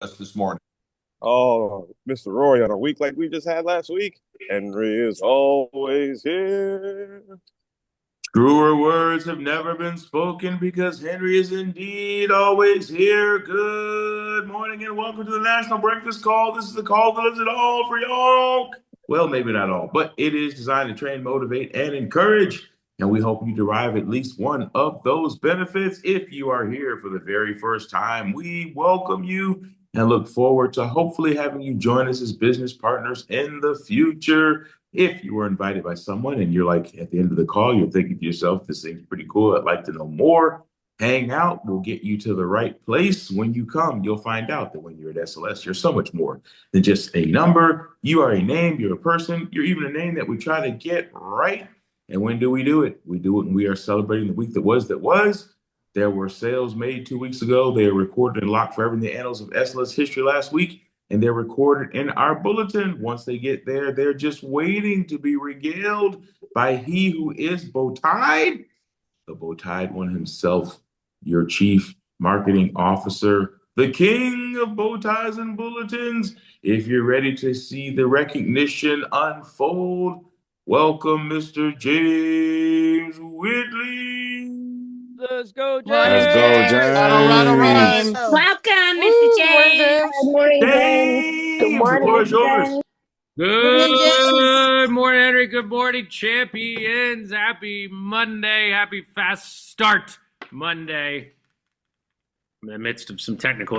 us this morning. Oh, Mr. Roy, on a week like we just had last week, Henry is always here. Truer words have never been spoken because Henry is indeed always here. Good morning and welcome to the National Breakfast Call. This is the call that does it all for y'all. Well, maybe not all, but it is designed to train, motivate, and encourage. And we hope you derive at least one of those benefits. If you are here for the very first time, we welcome you and look forward to hopefully having you join us as business partners in the future. If you were invited by someone and you're like at the end of the call, you're thinking to yourself, this thing's pretty cool. I'd like to know more. Hang out. We'll get you to the right place. When you come, you'll find out that when you're at SLS, you're so much more than just a number. You are a name, you're a person, you're even a name that we try to get right. And when do we do it? We do it when we are celebrating the week that was that was. There were sales made 2 weeks ago. They are recorded and locked forever in the annals of SLS history last week, and they're recorded in our bulletin. Once they get there, they're just waiting to be regaled by he who is Bowtied, the Bowtied one himself, your chief marketing officer, the king of bow ties and bulletins. If you're ready to see the recognition unfold, welcome Mr. James Whitley. Let's go, Let's go, James! All right, all right. James. Welcome, Mr. Woo, morning, James. James. Good morning, James. Good James, the morning, floor is yours. James. Good morning, Henry. Good morning, champions. Happy Monday. Happy fast start Monday. I'm in the midst of some technical,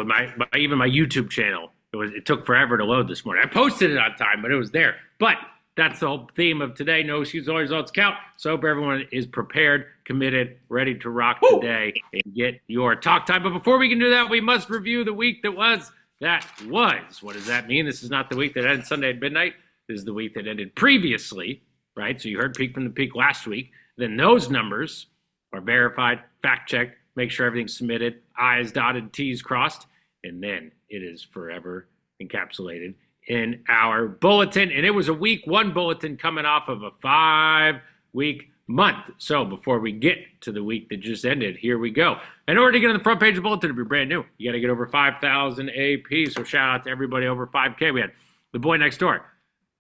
even my YouTube channel. It took forever to load this morning. I posted it on time, but it was there. But that's the whole theme of today. No excuses, all results count. So I hope everyone is prepared, committed, ready to rock today and get your talk time. But before we can do that, we must review the week that was. What does that mean? This is not the week that ended Sunday at midnight. This is the week that ended previously, right? So you heard Peak from the Peak last week. Then those numbers are verified, fact-checked, make sure everything's submitted, I's dotted, T's crossed, and then it is forever encapsulated in our bulletin. And it was a week one bulletin coming off of a 5-week month. So before we get to the week that just ended, here we go. In order to get on the front page of the bulletin, if you're brand new, you got to get over 5,000 AP. So shout out to everybody over 5K. We had the boy next door,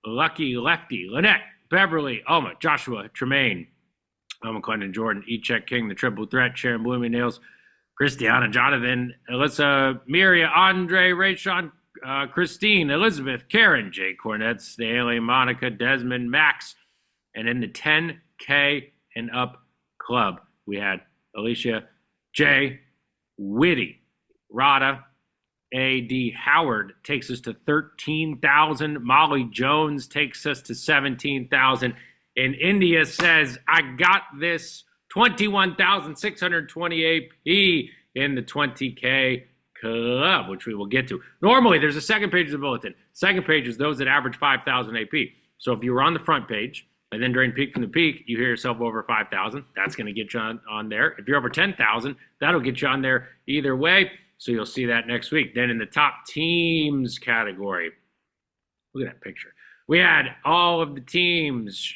Lucky Lefty, Lynette, Beverly, Alma, Joshua, Tremaine, Alma Clinton, Jordan, E-Check King, the Triple Threat, Sharon Blooming Nails, Christiana, Jonathan, Alyssa, Miria, Andre, Rayshon, Christine, Elizabeth, Karen, Jay Cornett, Stanley, Monica, Desmond, Max. And in the 10K and up club, we had Alicia, Jay, Whitty, Rada, A.D. Howard takes us to 13,000. Molly Jones takes us to 17,000. And India says, I got this 21,620 AP in the 20K club, which we will get to. Normally, there's a second page of the bulletin. Second page is those that average 5,000 AP. So if you were on the front page, and then during Peak from the Peak, you hear yourself over 5,000, that's going to get you on there. If you're over 10,000, that'll get you on there either way. So you'll see that next week. Then in the top teams category, look at that picture. We had all of the teams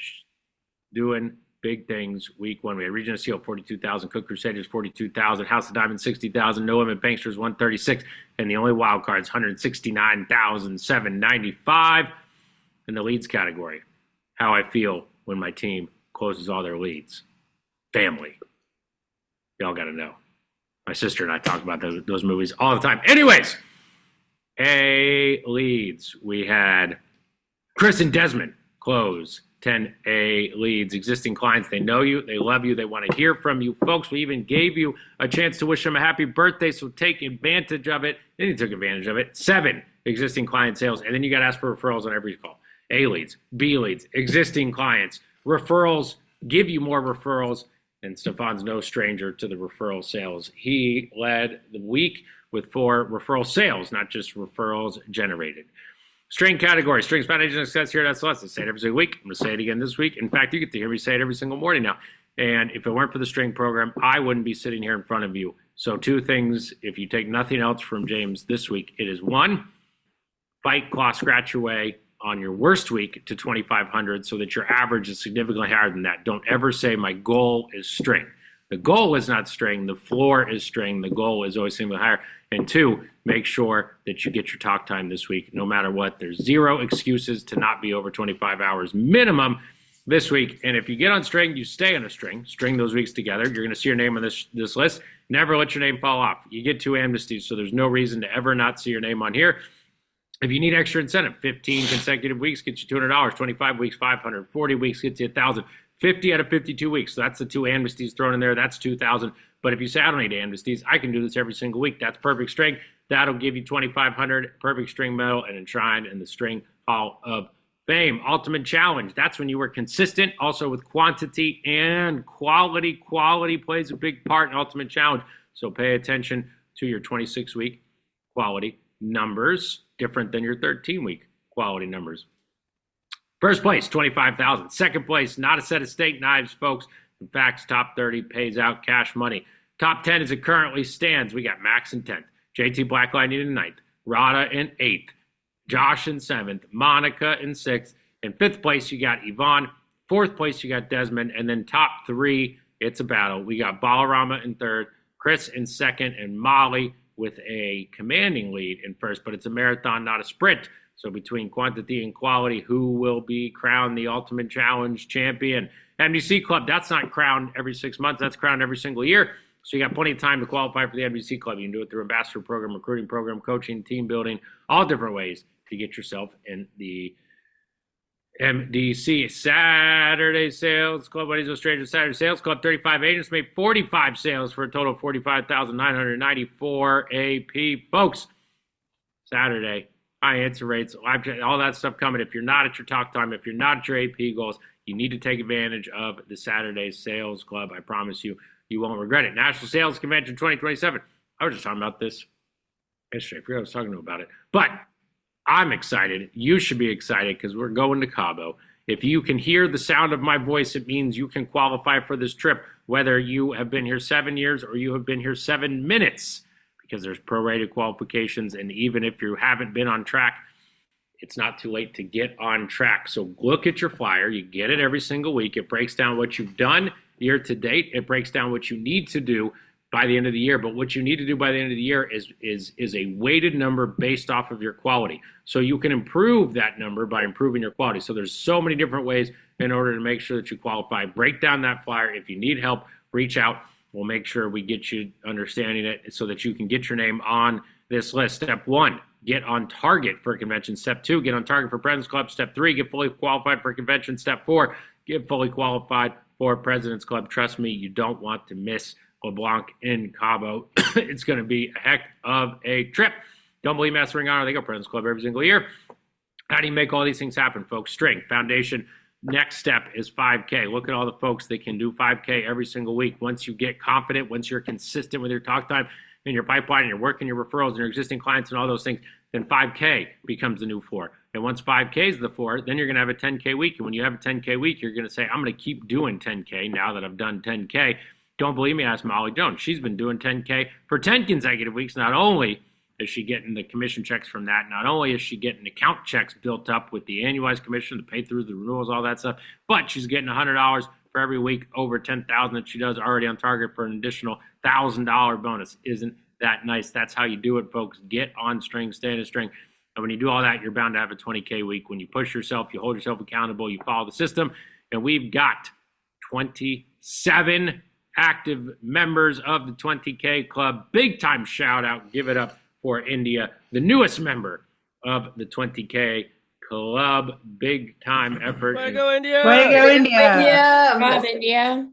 doing big things week one. We had Region of Seal, 42,000. Cook Crusaders, 42,000. House of Diamond, 60,000. No Limit Banksters, 136. And the only wild cards, 169,795. In the leads category, how I feel when my team closes all their leads. Family. Y'all got to know. My sister and I talk about those movies all the time. Anyways, A leads. We had Chris and Desmond close 10 A leads. Existing clients, they know you, they love you, they want to hear from you. Folks, we even gave you a chance to wish them a happy birthday, so take advantage of it. Then you took advantage of it. 7 existing client sales, and then you got to ask for referrals on every call. A leads, B leads, existing clients, referrals, give you more referrals, and Stefan's no stranger to the referral sales. He led the week with 4 referral sales, not just referrals generated. String category, Strings Foundation Success here at SLS. I say it every single week. I'm going to say it again this week. In fact, you get to hear me say it every single morning now. And if it weren't for the string program, I wouldn't be sitting here in front of you. So 2 things, if you take nothing else from James this week, it is 1, fight, claw, scratch your way on your worst week to 2,500 so that your average is significantly higher than that. Don't ever say my goal is string. The goal is not string. The floor is string. The goal is always significantly higher. And 2, make sure that you get your talk time this week, no matter what. There's 0 excuses to not be over 25 hours minimum this week. And if you get on string, you stay on a string. String those weeks together. You're going to see your name on this list. Never let your name fall off. You get 2 amnesties, so there's no reason to ever not see your name on here. If you need extra incentive, 15 consecutive weeks gets you $200, 25 weeks, $500, 40 weeks gets you $1,000, 50 out of 52 weeks. So that's the 2 amnesties thrown in there. That's $2,000. But if you say, I don't need amnesties, I can do this every single week. That's perfect string. That'll give you $2,500, perfect string medal, and enshrined in the String Hall of Fame. Ultimate Challenge. That's when you were consistent, also with quantity and quality. Quality plays a big part in Ultimate Challenge. So pay attention to your 26-week quality numbers, different than your 13-week quality numbers. First place, $25,000. Second place, not a set of steak knives, folks. In fact, top 30 pays out cash money. Top 10 as it currently stands, we got Max in 10th, JT Black Lightning in 9th, Rada in 8th, Josh in 7th, Monica in 6th. In 5th place, you got Yvonne. 4th place, you got Desmond. And then top 3, it's a battle. We got Balarama in 3rd, Chris in 2nd, and Molly with a commanding lead in 1st. But it's a marathon, not a sprint. So between quantity and quality, who will be crowned the Ultimate Challenge champion? NBC Club, that's not crowned every 6 months. That's crowned every single year. So you got plenty of time to qualify for the NBC Club. You can do it through ambassador program, recruiting program, coaching, team building, all different ways to get yourself in the MDC. Saturday Sales Club, Buddies of Strangers Saturday Sales Club, 35 agents made 45 sales for a total of 45,994 AP. Folks, Saturday, high answer rates, live chat, all that stuff coming. If you're not at your talk time, if you're not at your AP goals, you need to take advantage of the Saturday Sales Club. I promise you, you won't regret it. National Sales Convention 2027. I was just talking about this yesterday. I forgot I was talking to about it. But I'm excited. You should be excited because we're going to Cabo. If you can hear the sound of my voice, it means you can qualify for this trip, whether you have been here 7 years or you have been here 7 minutes, because there's prorated qualifications. And even if you haven't been on track, it's not too late to get on track. So look at your flyer. You get it every single week. It breaks down what you've done year to date. It breaks down what you need to do by the end of the year. But what you need to do by the end of the year is a weighted number based off of your quality. So you can improve that number by improving your quality. So there's so many different ways in order to make sure that you qualify. Break down that flyer. If you need help, reach out. We'll make sure we get you understanding it so that you can get your name on this list. Step 1, get on target for a convention. Step 2, get on target for President's Club. Step 3, get fully qualified for a convention. Step 4, get fully qualified for President's Club. Trust me, you don't want to miss LeBlanc in Cabo. It's going to be a heck of a trip. Don't believe Master Ring Honor, they go President's Club every single year. How do you make all these things happen, folks? String, foundation. Next step is 5K. Look at all the folks that can do 5K every single week. Once you get confident, once you're consistent with your talk time in your pipeline and you're working your referrals and your existing clients and all those things, then 5K becomes the new floor. And once 5K is the floor, then you're going to have a 10K week. And when you have a 10K week, you're going to say, I'm going to keep doing 10K now that I've done 10K. Don't believe me? Ask Molly Jones. She's been doing 10K for 10 consecutive weeks. Not only is she getting the commission checks from that, not only is she getting account checks built up with the annualized commission, the pay throughs, the renewals, all that stuff, but she's getting $100 for every week over 10,000 that she does, already on target for an additional $1,000 bonus. Isn't that nice? That's how you do it, folks. Get on string, stay in a string. And when you do all that, you're bound to have a 20K week. When you push yourself, you hold yourself accountable, you follow the system. And we've got 27 active members of the 20K Club. Big time shout out. Give it up for India, the newest member of the 20K Club. Big time effort. Way to go, India! Way to go, India! Yeah, come on, India.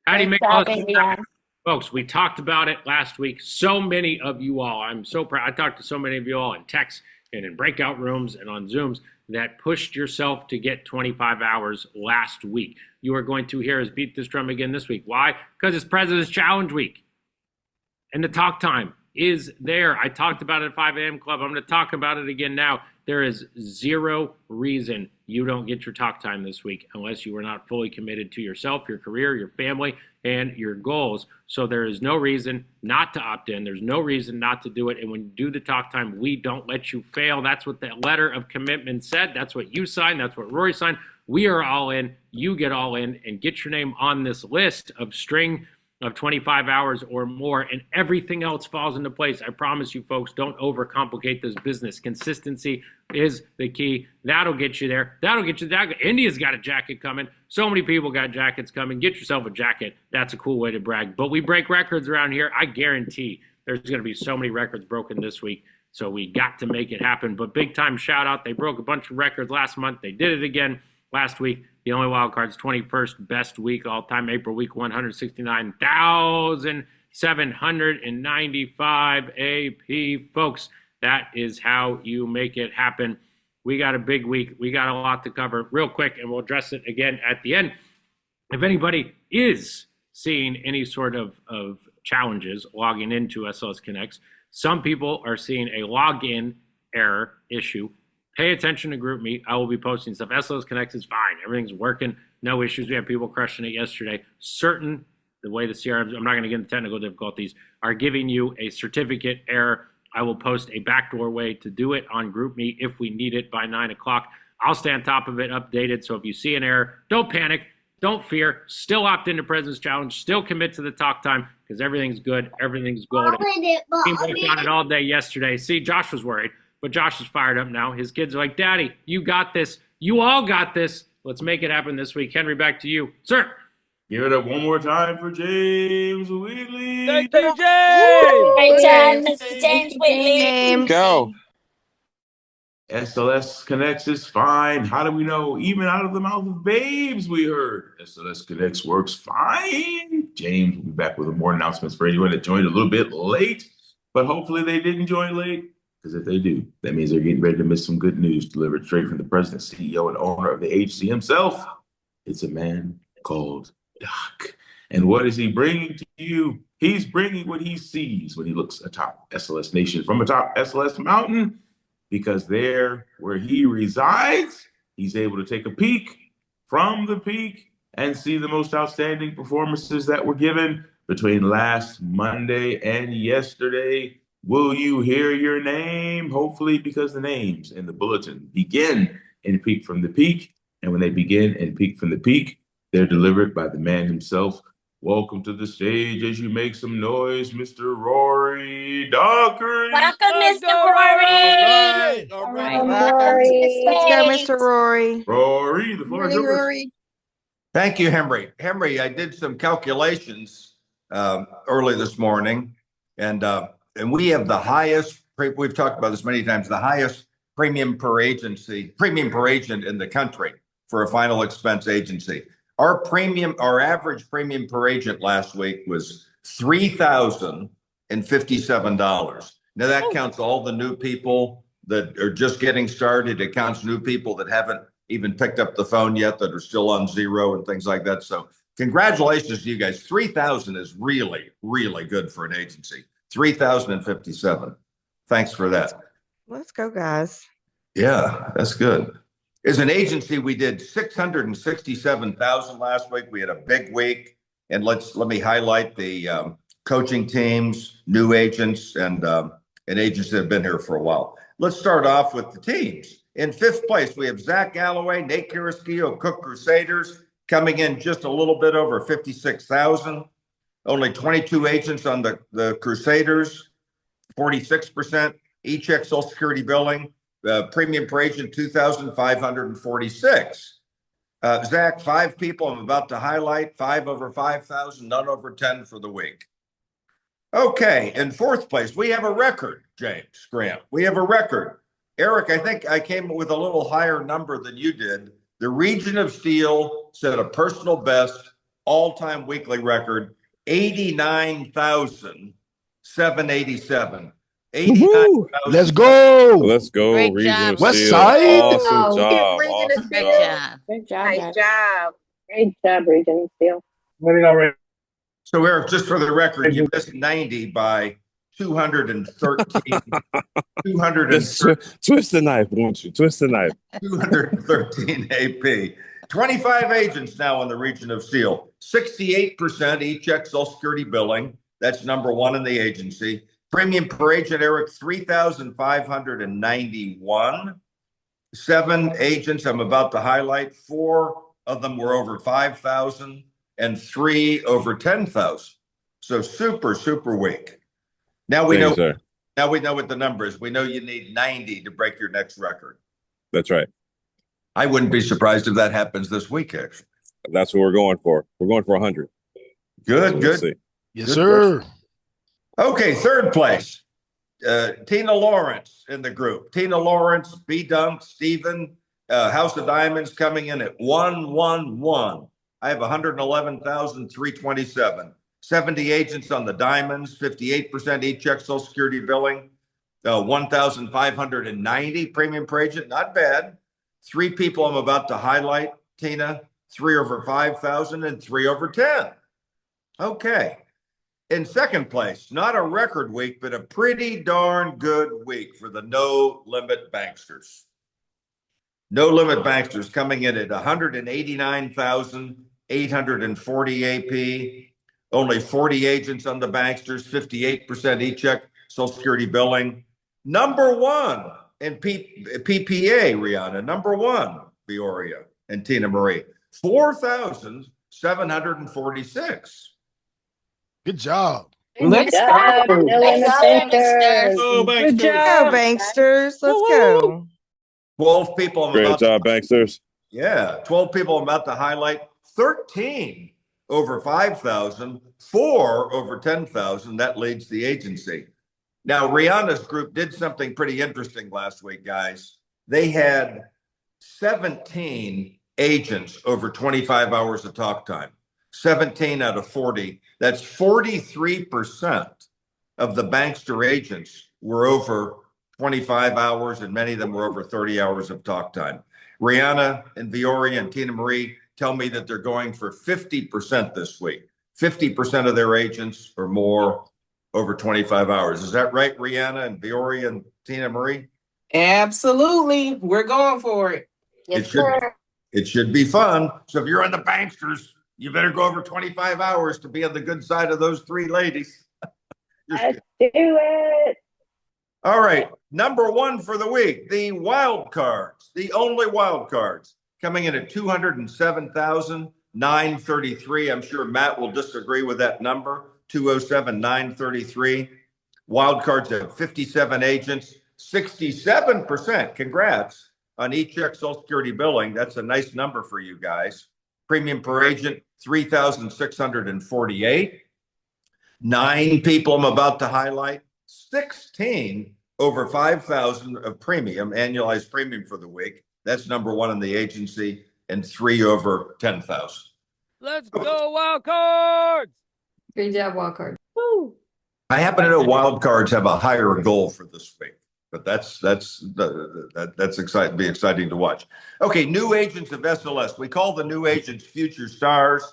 How do you make Good all job, this India. happen? Folks, we talked about it last week. So many of you all, I'm so proud. I talked to so many of you all in text and in breakout rooms and on Zooms that pushed yourself to get 25 hours last week. You are going to hear us beat this drum again this week. Why? Because it's President's Challenge Week. And the talk time is there. I talked about it at 5 a.m. Club. I'm going to talk about it again now. There is zero reason you don't get your talk time this week unless you are not fully committed to yourself, your career, your family, and your goals. So there is no reason not to opt in. There's no reason not to do it. And when you do the talk time, we don't let you fail. That's what the letter of commitment said. That's what you signed. That's what Rory signed. We are all in. You get all in and get your name on this list of string of 25 hours or more, and everything else falls into place. I promise you, folks, don't overcomplicate this business. Consistency is the key. That'll get you there. That'll get you there. India's got a jacket coming. So many people got jackets coming. Get yourself a jacket. That's a cool way to brag. But we break records around here. I guarantee there's going to be so many records broken this week. So we got to make it happen. But big time shout out. They broke a bunch of records last month. They did it again last week. The only wild card's 21st best week all time. April week 169,795 AP. Folks, that is how you make it happen. We got a big week. We got a lot to cover real quick, and we'll address it again at the end. If anybody is seeing any sort of challenges logging into SLS Connects, some people are seeing a login error issue. Pay attention to GroupMe. I will be posting stuff. SLS Connects is fine. Everything's working. No issues. We had people crushing it yesterday. The way the CRMs, I'm not going to get into technical difficulties, are giving you a certificate error. I will post a backdoor way to do it on GroupMe if we need it by 9 o'clock. I'll stay on top of it, updated. So if you see an error, don't panic. Don't fear. Still opt into President's Challenge. Still commit to the talk time because everything's good. Everything's golden. We worked on it all day yesterday. See, Josh was worried. But Josh is fired up now. His kids are like, Daddy, you got this. You all got this. Let's make it happen this week. Henry, back to you. Sir. Give it up one more time for James Wheatley. Thank you, James. Great job, Mr. James Whitley. Go. SLS Connects is fine. How do we know? Even out of the mouth of babes, we heard SLS Connects works fine. James will be back with more announcements for anyone that joined a little bit late, but hopefully they didn't join late. Because if they do, that means they're getting ready to miss some good news delivered straight from the president, CEO, and owner of the agency himself. It's a man called Doc. And what is he bringing to you? He's bringing what he sees when he looks atop SLS Nation from atop SLS Mountain, because there where he resides, he's able to take a peek from the peak and see the most outstanding performances that were given between last Monday and yesterday. Will you hear your name? Hopefully, because the names in the bulletin begin and peak from the peak. And when they begin and peak from the peak, they're delivered by the man himself. Welcome to the stage as you make some noise, Mr. Rory Dockery. Welcome, Mr. Rory. All right. Rory. Let's go, Mr. Rory. Rory, the floor is Morning, yours. Rory. Thank you, Henry. Henry, I did some calculations early this morning, and we have the highest, we've talked about this many times, the highest premium per agent in the country for a final expense agency. Our average premium per agent last week was $3,057. Now that counts all the new people that are just getting started. It counts new people that haven't even picked up the phone yet, that are still on zero and things like that. So congratulations to you guys. 3,000 is really, really good for an agency. 3,057. Thanks for that. Let's go, guys. Yeah, that's good. As an agency, we did 667,000 last week. We had a big week. And let me highlight the coaching teams, new agents, and agents that have been here for a while. Let's start off with the teams. In fifth place, we have Zach Galloway, Nate Carrasquillo, Cook Crusaders, coming in just a little bit over 56,000. Only 22 agents on the Crusaders, 46%. E-check Social Security billing, premium per agent, 2,546. Zach, 5 people I'm about to highlight, 5 over 5,000, none over 10 for the week. Okay, in fourth place, we have a record, James Graham. We have a record. Eric, I think I came with a little higher number than you did. The Region of Steel set a personal best all-time weekly record, 89,787. 89,000. Let's go. Let's go. Great Region job. of West Steel. Side. Awesome job. Region of Awesome Steel. job. Good job, Nice guys. job. Great job, Region Steel. So Eric, just for the record, you missed 90 by 213. Twist the knife, won't you? Twist the knife. 213 AP. 25 agents now in the Region of Steel. 68% E-check Social Security billing. That's number one in the agency. Premium per agent, Eric, 3,591. 7 agents I'm about to highlight. 4 of them were over 5,000 and 3 over 10,000. So super weak. Now we Thank you, know. sir. Now we know what the number is. We know you need 90 to break your next record. That's right. I wouldn't be surprised if that happens this week, actually. That's what we're going for. We're going for 100. Good. Yes, Good sir. Okay, third place. Tina Lawrence in the group. Tina Lawrence, B. Dunk, Stephen, House of Diamonds coming in at 111. I have 111,327. 70 agents on the Diamonds, 58% e-check Social Security billing, 1,590 premium per agent. Not bad. 3 people I'm about to highlight, Tina, 3 over 5,000 and 3 over 10. Okay. In second place, not a record week, but a pretty darn good week for the No Limit Banksters. No Limit Banksters coming in at 189,840 AP. Only 40 agents on the Banksters, 58% e-check Social Security billing. Number 1 in PPA, Rihanna. Number 1, Peoria and Tina Marie. 4,746. Good job. Good job. No limit bankers. Oh, Good job, Banksters. Let's go. 12 people I'm Great about job, Banksters. Yeah, 12 people I'm about to highlight. 13 over 5,000, 4 over 10,000. That leads the agency. Now, Rihanna's group did something pretty interesting last week, guys. They had 17 agents over 25 hours of talk time. 17 out of 40. That's 43% of the Bankster agents were over 25 hours, and many of them were over 30 hours of talk time. Rihanna and Viore and Tina Marie tell me that they're going for 50% this week. 50% of their agents or more over 25 hours. Is that right, Rihanna and Viore and Tina Marie? Absolutely. We're going for it. Yes, sir. It should be fun. So if you're on the Banksters, you better go over 25 hours to be on the good side of those 3 ladies. Let's do it. All right. Number 1 for the week, the wild cards, the only wild cards coming in at 207,933. I'm sure Matt will disagree with that number. 207,933. Wild cards have 57 agents, 67%. Congrats on e-check Social Security billing. That's a nice number for you guys. Premium per agent, 3,648. 9 people I'm about to highlight. 16 over 5,000 of premium, annualized premium for the week. That's number 1 in the agency, and 3 over 10,000. Let's go, wild cards. Great job, Wildcard. I happen to know wild cards have a higher goal for this week, but that's exciting. Be exciting to watch. Okay, new agents of SLS. We call the new agents future stars.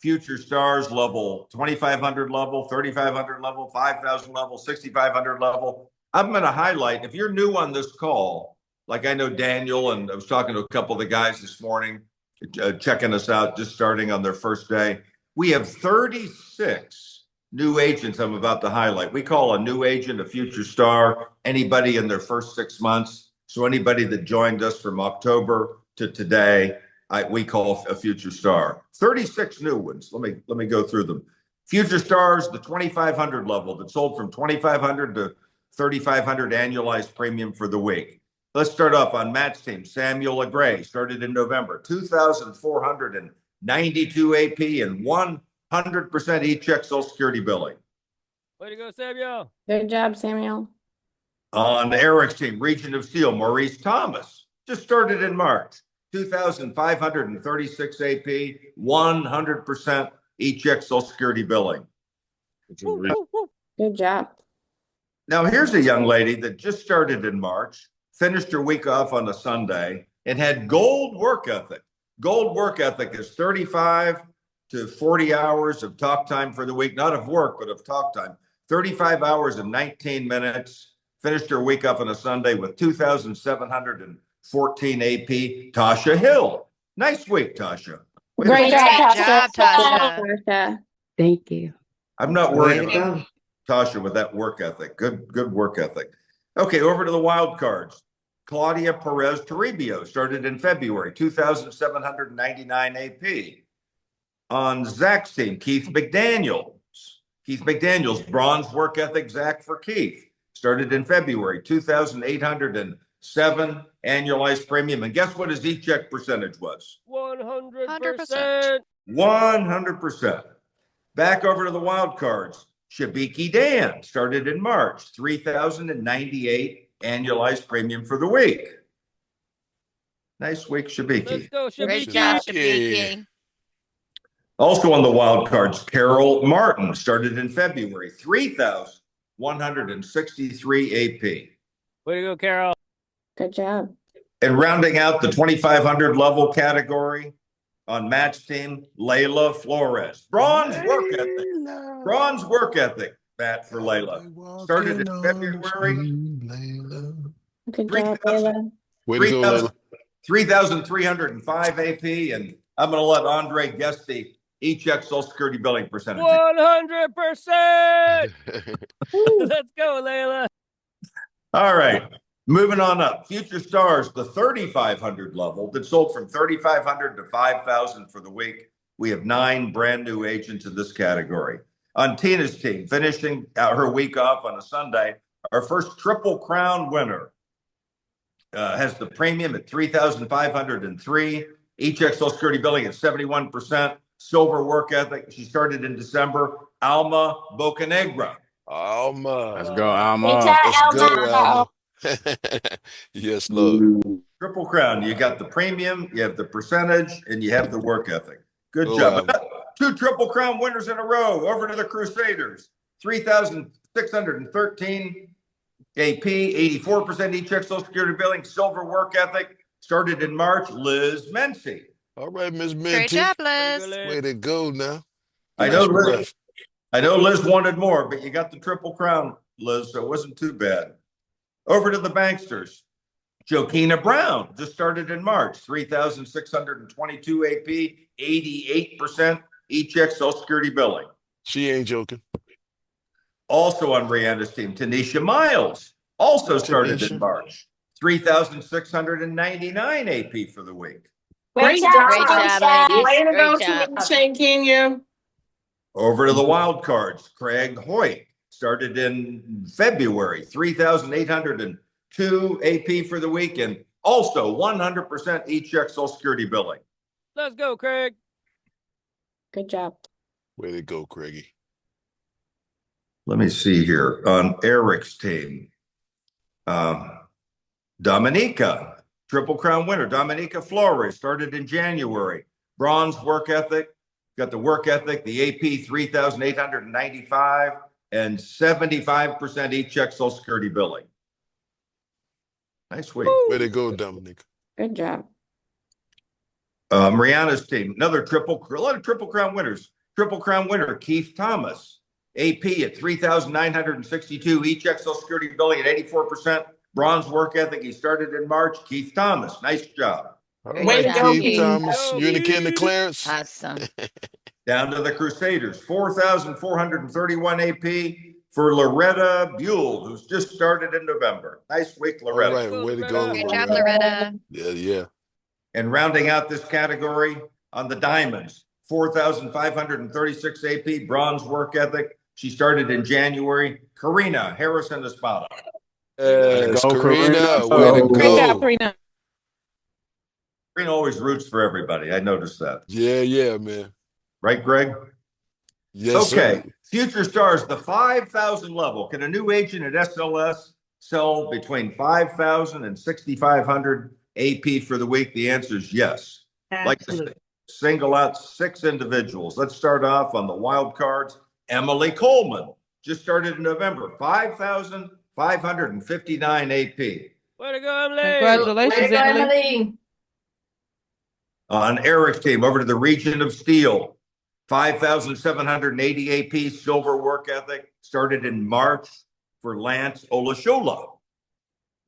Future stars level 2,500 level, 3,500 level, 5,000 level, 6,500 level. I'm going to highlight, if you're new on this call, like I know Daniel, and I was talking to a couple of the guys this morning, checking us out, just starting on their first day. We have 36 new agents I'm about to highlight. We call a new agent a future star, anybody in their first 6 months. So anybody that joined us from October to today, we call a future star. 36 new ones. Let me go through them. Future stars, the 2,500 level that sold from 2,500 to 3,500 annualized premium for the week. Let's start off on Matt's team. Samuel LeGray started in November, 2,492 AP and 100% e-check Social Security billing. Way to go, Samuel. Good job, Samuel. On Eric's team, Region of Steel, Maurice Thomas just started in March, 2,536 AP, 100% e-check Social Security billing. Good job. Now, here's a young lady that just started in March, finished her week off on a Sunday, and had gold work ethic. Gold work ethic is 35 to 40 hours of talk time for the week, not of work, but of talk time. 35 hours and 19 minutes. Finished her week off on a Sunday with 2,714 AP. Tasha Hill. Nice week, Tasha. Great job, Tasha. Thank you. I'm not worried about Tasha with that work ethic. Good work ethic. Okay, over to the wild cards. Claudia Perez Toribio, started in February, 2,799 AP. On Zach's team, Keith McDaniels. Keith McDaniels, bronze work ethic, Zach for Keith. Started in February, 2,807 annualized premium. And guess what his e-check percentage was? 100%. 100%. Back over to the wild cards. Shabiki Dan, started in March, 3,098 annualized premium for the week. Nice week, Shabiki. Let's go, Great Shabiki. job, Shabiki. Also on the wild cards, Carol Martin, started in February, 3,163 AP. Way to go, Carol. Good job. And rounding out the 2,500 level category on match team, Layla Flores. Bronze work ethic. Bronze work ethic, Matt, for Layla. Started in February. Good job, Layla. Way to go, Layla. 3,305 AP. And I'm going to let Andre guess the e-check Social Security billing percentage. 100%. Let's go, Layla. All right. Moving on up. Future Stars, the 3,500 level that sold from 3,500 to 5,000 for the week. We have 9 brand new agents in this category. On Tina's team, finishing her week off on a Sunday, our first Triple Crown winner has the premium at 3,503. E-check Social Security billing at 71%. Silver work ethic. She started in December. Alma Bocanegra. Alma. Let's go, Alma. Let's go, Alma. Yes, Lord. Triple Crown. You got the premium, you have the percentage, and you have the work ethic. Good Go, job. Alma. 2 Triple Crown winners in a row. Over to the Crusaders. 3,613 AP, 84% e-check Social Security billing, silver work ethic. Started in March. Liz Mency. All right, Miss Great Minty. job, Liz. Way to go now. I know Nice Liz. breath. I know Liz wanted more, but you got the Triple Crown, Liz, so it wasn't too bad. Over to the Banksters. Jokina Brown just started in March, 3,622 AP, 88% e-check Social Security billing. She ain't joking. Also on Rihanna's team, Tanisha Miles also started Tanisha. in March, 3,699 AP for the week. Great job, job, great job, ladies. Way to go, Great job. Tanisha and Kenya. Over to the wild cards, Craig Hoyt started in February, 3,802 AP for the week, and also 100% e-check Social Security billing. Let's go, Craig. Good job. Way to go, Craigie. Let me see here on Eric's team. Dominica, Triple Crown winner. Dominica Flores started in January. Bronze work ethic. Got the work ethic, the AP 3,895 and 75% e-check Social Security billing. Nice week. Way to go, Dominic. Good job. Mariana's team, a lot of Triple Crown winners. Triple Crown winner, Keith Thomas. AP at 3,962, e-check Social Security billing at 84%. Bronze work ethic, he started in March. Keith Thomas, nice job. All Way right, to go, Keith Keith. Thomas. You and the Ken Clarence. Awesome. Down to the Crusaders, 4,431 AP for Loretta Buell, who's just started in November. Nice week, All Loretta. right, way to go, Good job, Loretta. Loretta. Yeah. And rounding out this category on the Diamonds, 4,536 AP, bronze work ethic. She started in January. Karina Harrison Espada. Yes, Go, Karina. Karina. Way to Great job, go. Karina. Karina always roots for everybody. I noticed that. Yeah, man. Right, Greg? Yes, Okay. sir. Future Stars, the 5,000 level. Can a new agent at SLS sell between 5,000 and 6,500 AP for the week? The answer is yes. Like to single out 6 individuals. Let's start off on the wild cards. Emily Coleman just started in November, 5,559 AP. Way to go, Emily. Congratulations, Emily. On Eric's team, over to the Region of Steel, 5,780 AP, silver work ethic, started in March for Lance Olashola.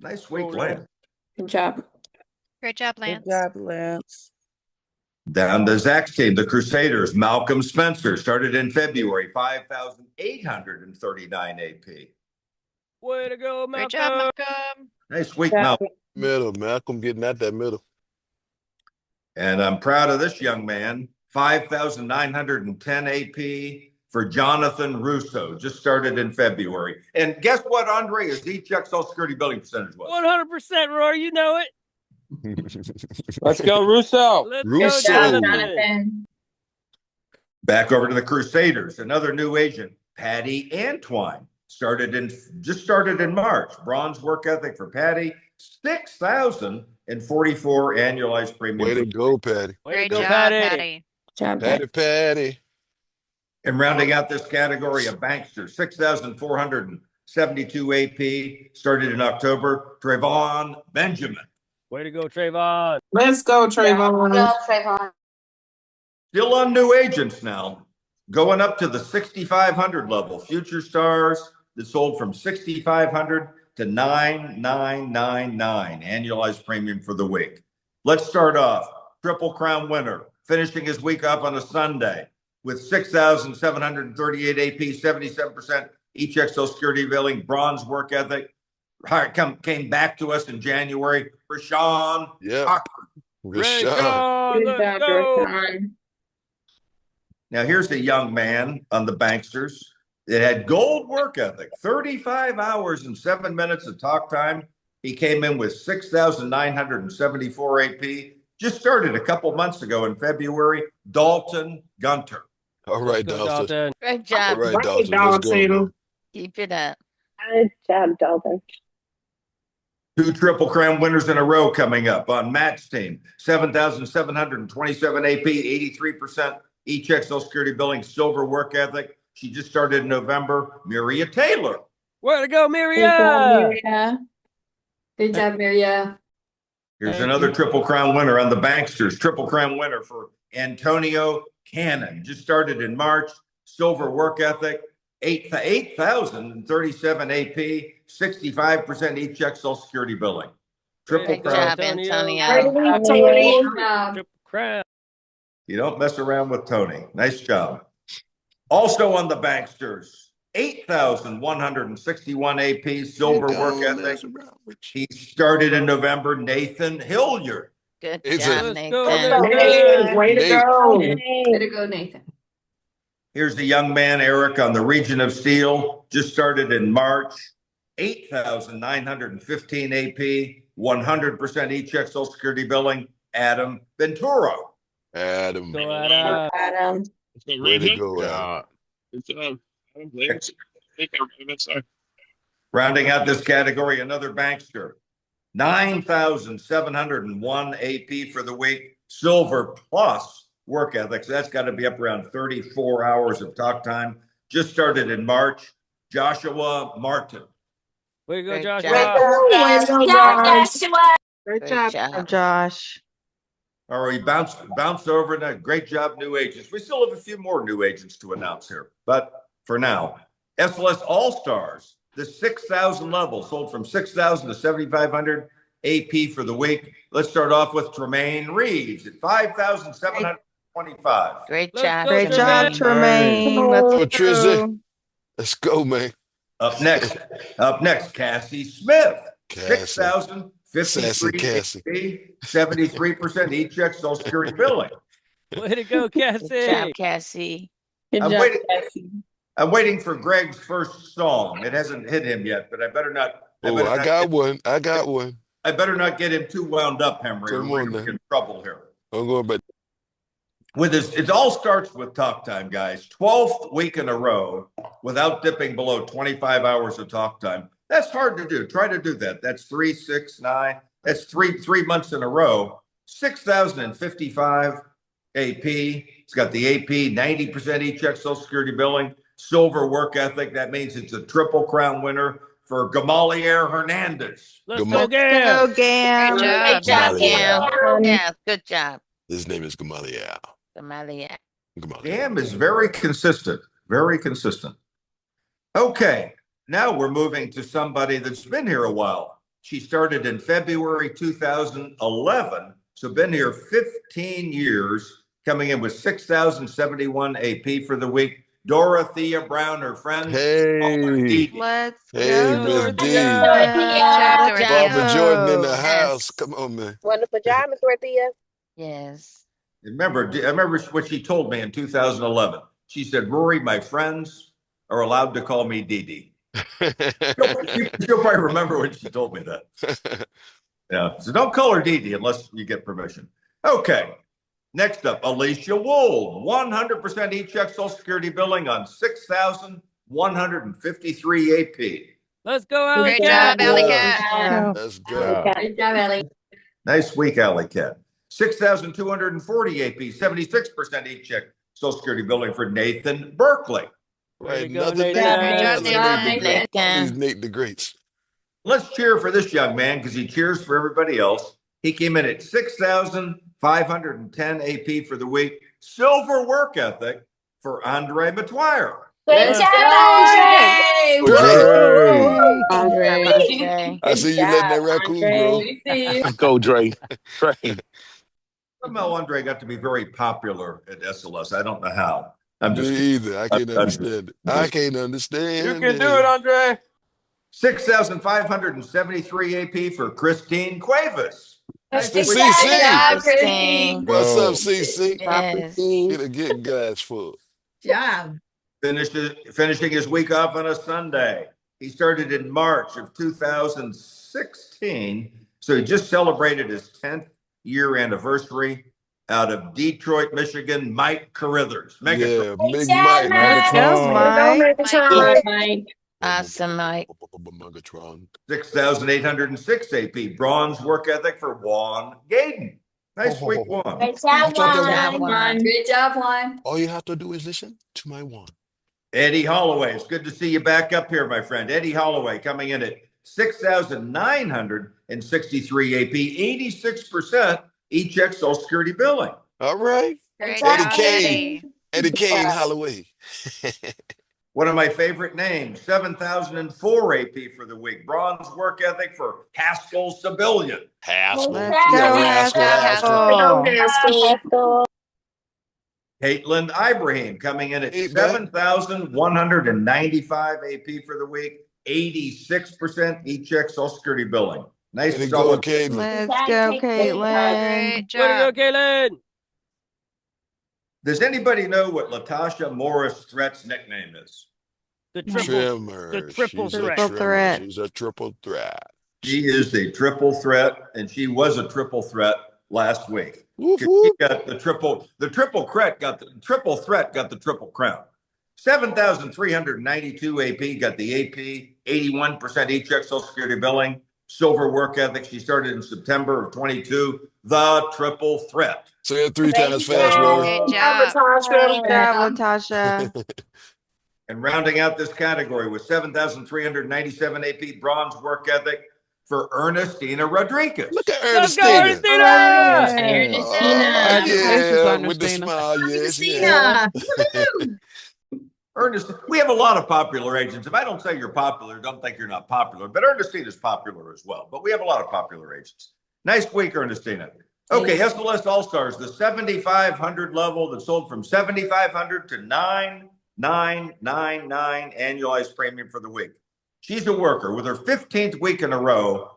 Nice week, Lance. Good job. Great job, Lance. Good job, Lance. Down to Zach's team, the Crusaders, Malcolm Spencer, started in February, 5,839 AP. Way to go, Malcolm. Great job, Malcolm. Nice week, Good job. Malcolm. Middle, Malcolm getting at that middle. And I'm proud of this young man, 5,910 AP for Jonathan Russo, just started in February. And guess what, Andre, his each Social Security billing percentage was? 100%, Roy. You know it. Let's go, Russo. Let's Russo. go, Jonathan. Back over to the Crusaders, another new agent, Patty Antwine, just started in March. Bronze work ethic for Patty, 6,044 annualized premium. Way to go, Patty. Way to Great go, job, Patty. Patty. Patty. And rounding out this category, a bankster, 6,472 AP, started in October, Trayvon Benjamin. Way to go, Trayvon. Let's go, Trayvon. Still on new agents now, going up to the 6,500 level. Future Stars that sold from 6,500 to 9,999 annualized premium for the week. Let's start off. Triple Crown winner, finishing his week off on a Sunday with 6,738 AP, 77% each Social Security billing, bronze work ethic. Came back to us in January. Rashawn. Yeah. Rashawn. Let's go. Now, here's a young man on the Banksters that had gold work ethic, 35 hours and 7 minutes of talk time. He came in with 6,974 AP. Just started a couple months ago in February. Dalton Gunter. All right, Let's go, Dalton. Great job. All right, Dalton. Let's go, man. Keep it up. Good job, Dalton. 2 Triple Crown winners in a row coming up on Matt's team. 7,727 AP, 83% each Social Security billing, silver work ethic. She just started in November. Miria Taylor. Way to go, Good job, Miria. Miria. Good job, Miria. Here's another Triple Crown winner on the Banksters. Triple Crown winner for Antonio Cannon. Just started in March. Silver work ethic. 8,037 AP, 65% each Social Security billing. Triple Great Crown. job, Antonio. Triple Crown. You don't mess around with Tony. Nice job. Also on the Banksters, 8,161 AP, silver work ethic. He started in November. Nathan Hilliard. Good It's job, a- Nathan. Way to go. Way to go, Nathan. Here's the young man, Eric, on the Region of Steel. Just started in March. 8,915 AP, 100% each Social Security billing. Adam Ventura. Adam. Go, Adam. Adam. Way to go, Adam. Rounding out this category, another Bankster. 9,701 AP for the week. Silver plus work ethics. That's got to be up around 34 hours of talk time. Just started in March. Joshua Martin. Way to go, Great Joshua. job. Great Great job. job. Josh. All right, he bounced over. Now, great job, new agents. We still have a few more new agents to announce here, but for now, SLS All Stars, the 6,000 level, sold from 6,000 to 7,500 AP for the week. Let's start off with Tremaine Reeves at 5,725. Great Let's job. go, Great job, Tremaine. Tremaine. Let's Go, Trizzy. go. Let's go, man. Up next, Cassie Smith, Cassie. 6,053 Cassie. AP, 73% each Social Security billing. Way to go, Good job, Cassie. Cassie. Good I'm job, waiting- Cassie. I'm waiting for Greg's first song. It hasn't hit him yet, but I better not. Oh, better I not got get- one. I got one. I better not get him too wound up, Henry. Come We're on gonna now. be in trouble here. I'm going, but With this, it all starts with talk time, guys. 12th week in a row without dipping below 25 hours of talk time. That's hard to do. Try to do that. That's 3, 6, 9. That's three months in a row. 6,055 AP. It's got the AP, 90% each Social Security billing, silver work ethic. That means it's a Triple Crown winner for Gamalier Hernandez. Let's Go, go, Gam. Go, Gam. Great job, Good job, Gam. Yeah, good job. his name is Gamaliel. Gamaliel. Gam is very consistent, very consistent. Okay, now we're moving to somebody that's been here a while. She started in February 2011, so been here 15 years, coming in with 6,071 AP for the week. Dorothea Brown, her friend. Hey, Let's hey, go. Miss D. Dorothea. Let's Barbara go. Jordan in the Yes. house. Come on, man. Want the pajamas, Dorothea? Yes. I remember what she told me in 2011. She said, Rory, my friends are allowed to call me Dee Dee. You'll probably remember when she told me that. Yeah. So don't call her Dee Dee unless you get permission. Okay. Next up, Alicia Wold, 100% e-check Social Security billing on 6,153 AP. Let's go, Alley Great job, Cat. Alley Yeah. Cat. Let's go. Great job, Ellie. Nice week, Alley Cat. 6,240 AP, 76% e-check Social Security billing for Nathan Berkeley. Way to Right, go, another Nathan. Nate. Great job, Another Nathan. Nate the Great. Nathan. He's Nate the Greats. Let's cheer for this young man because he cheers for everybody else. He came in at 6,510 AP for the week. Silver work ethic for Andre Matuire. Good job, Andre. Andre. Okay. I see you letting that raccoon grow. Lucy. Go, Dre. Right. Somehow Andre got to be very popular at SLS. I don't know how. I'm Me just either. I can't I'm understand it. I can't understand You can do it, Andre. 6,573 AP for Christine Cuevas. That's the Good CC. job, Christine. What's up, CC? Yes. Get a glass full. Job. Finishing his week off on a Sunday. He started in March of 2016, so he just celebrated his 10th year anniversary. Out of Detroit, Michigan, Mike Carithers. Yeah, Big job, Mike. Mike. Go, Mike. Mike. Awesome, Mike. Megatron. 6,806 AP. Bronze work ethic for Juan Gaden. Nice week, Juan. Good job, Juan. Juan. Good job, Juan. All you have to do is listen to my one. Eddie Holloway, it's good to see you back up here, my friend. Eddie Holloway coming in at 6,963 AP, 86% e-check Social Security billing. All right. Good Eddie job, Kane. Eddie Kane Holloway. One of my favorite names, 7,004 AP for the week. Bronze work ethic for Haskell Civilian. Haskell. Let's Yeah, go, Haskell. Haskell. Caitlin Ibrahim coming in at Hey, man. 7,195 AP for the week, 86% e-check Social Security billing. Nice Way to go, solid. Caitlin. Let's go, Caitlin. Great Way to go, job. Kaylin. Does anybody know what Latasha Morris Threat's nickname is? The triple. Trimmer. the triple She's threat. A Triple trimmer. threat. She's a triple threat. She is a triple threat, and she was a triple threat last week. Whoop, She whoop. got the triple threat got the triple crown. 7,392 AP got the AP, 81% e-check Social Security billing, silver work ethic. She started in September of 22. The triple threat. Say it 3 times fast, Rory. Great job. Good job, Latasha. And rounding out this category with 7,397 AP bronze work ethic for Ernestina Rodriguez. Look at Let's go, Ernestina. Ernestina. Oh, Congratulations, yeah, Ernestina. with the smile, yes, yeah. Ernest, we have a lot of popular agents. If I don't say you're popular, don't think you're not popular. But Ernestina is popular as well. But we have a lot of popular agents. Nice week, Ernestina. Okay, SLS All-Stars, the 7,500 level that sold from 7,500 to 9,999 annualized premium for the week. She's a worker with her 15th week in a row.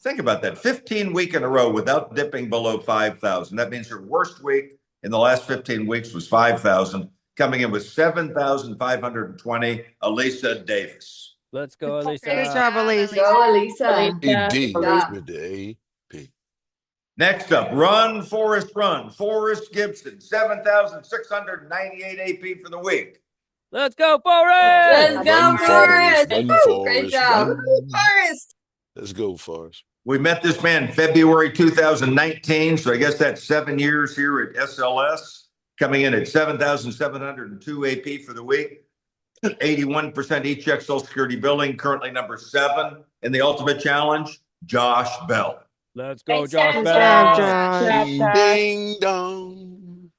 Think about that, 15 week in a row without dipping below 5,000. That means her worst week in the last 15 weeks was 5,000, coming in with 7,520, Elisa Davis. Let's go, Elisa. Good job, Elisa. Go, Elisa. ED Yeah. with the AP. Next up, Run, Forrest Gibson, 7,698 AP for the week. Let's go, Forrest. Let's go, Forrest. Run, Woo, Forrest. Great job. Run. Forrest. Let's go, Forrest. We met this man February 2019, so I guess that's 7 years here at SLS, coming in at 7,702 AP for the week. 81% e-check Social Security billing, currently number 7 in the Ultimate Challenge, Josh Bell. Let's go, Good Josh job, Bell. Josh. Ding, ding, dong.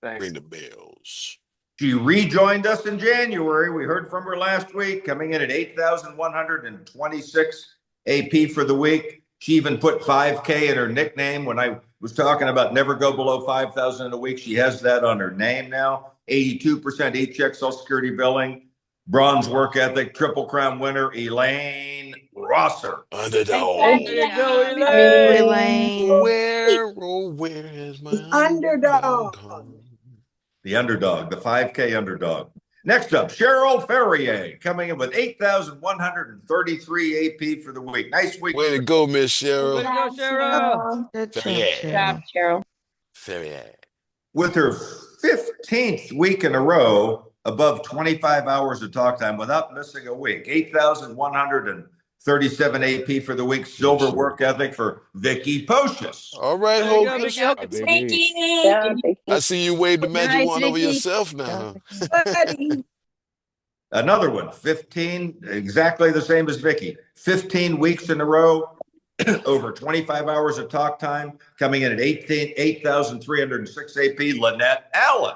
Ring the bells. She rejoined us in January. We heard from her last week, coming in at 8,126 AP for the week. She even put 5K in her nickname. When I was talking about never go below 5,000 in a week, she has that on her name now. 82% E-check Social Security billing. Bronze work ethic, Triple Crown winner, Elaine Rosser. Underdog. There you go, Hey, Elaine. Elaine. Where is my Underdog. home? The underdog, the 5K underdog. Next up, Cheryl Ferrier coming in with 8,133 AP for the week. Nice week. Way to go, Miss Way to Cheryl. go, Cheryl. Good job, Yeah. Cheryl. Cheryl. Very With her 15th week in a row above 25 hours of talk time without missing a week. 8,137 AP for the week. Silver work ethic for Vicky Pocious. all right, There you go, Hogan. Vicky. Hi, Vicky. Yeah, Vicky. I see you wave the magic Nice, wand over Vicky. yourself now. Buddy. Another one, 15, exactly the same as Vicky. 15 weeks in a row, over 25 hours of talk time, coming in at 8,306 AP. Lynette Allen.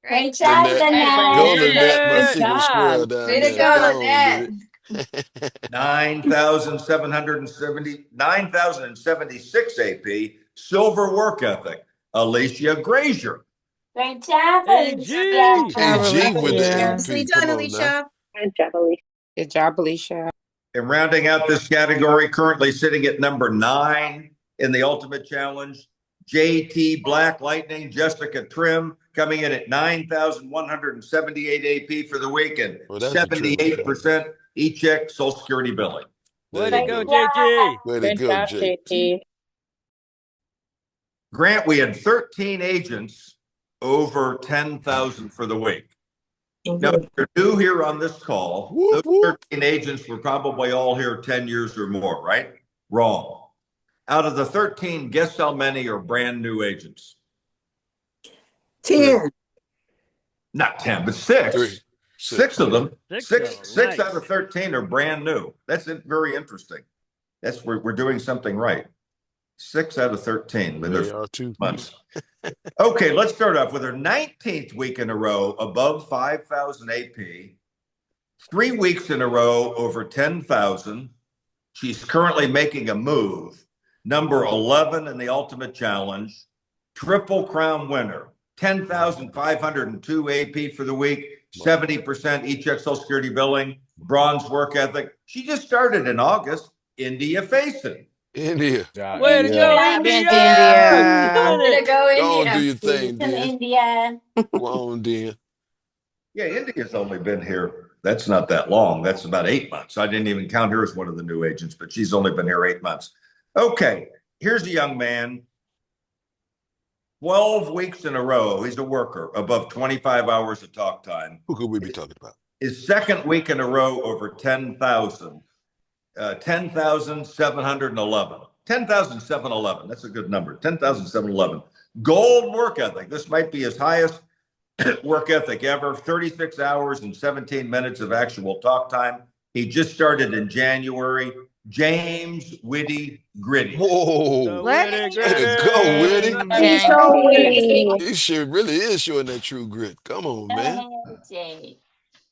Great job, Lynette. Go, Lynette, my Good secret job. squirrel down Way to there. go, on, Lynette. baby. 9,776 AP. Silver work ethic. Alicia Grazier. Great job, AG. Hey, G with the Yeah. AP. Nicely Come done, on now. Alicia. Good job, Alicia. Good job, Alicia. And rounding out this category, currently sitting at number 9 in the Ultimate Challenge, JT Black Lightning, Jessica Trim, coming in at 9,178 AP for the week and Well, that's a Trim. 78% E-check Social Security billing. Way There to you go, go. JT. Way to Good go, job, Jake. JT. Grant, we had 13 agents over 10,000 for the week. Now, if you're new here on this call, Whoop, those whoop. 13 agents were probably all here 10 years or more, right? Wrong. Out of the 13, guess how many are brand new agents? 10. Not 10, but 6. Three. Six of them. Six Six of them, six nice. out of 13 are brand new. That's very interesting. That's where we're doing something right. 6 out of 13 in They their are too. months. Okay, let's start off with her 19th week in a row above 5,000 AP. 3 weeks in a row over 10,000. She's currently making a move. Number 11 in the Ultimate Challenge. Triple Crown winner. 10,502 AP for the week. 70% E-check Social Security billing. Bronze work ethic. She just started in August. India Facing. India. Way to go, India. India. Way to go, Go on, India. do your thing, From dear. India. Go on, dear. Yeah, India's only been here. That's not that long. That's about 8 months. I didn't even count her as one of the new agents, but she's only been here 8 months. Okay, here's a young man. 12 weeks in a row, he's a worker, above 25 hours of talk time. Who could we be talking about? His second week in a row over 10,000. 10,711. 10,711. That's a good number. 10,711. Gold work ethic. This might be his highest work ethic ever. 36 hours and 17 minutes of actual talk time. He just started in January. James Whitty Gritty. Whoa. Let's Way to go, Whitty. James. He sure really is showing that true grit. Come on, man.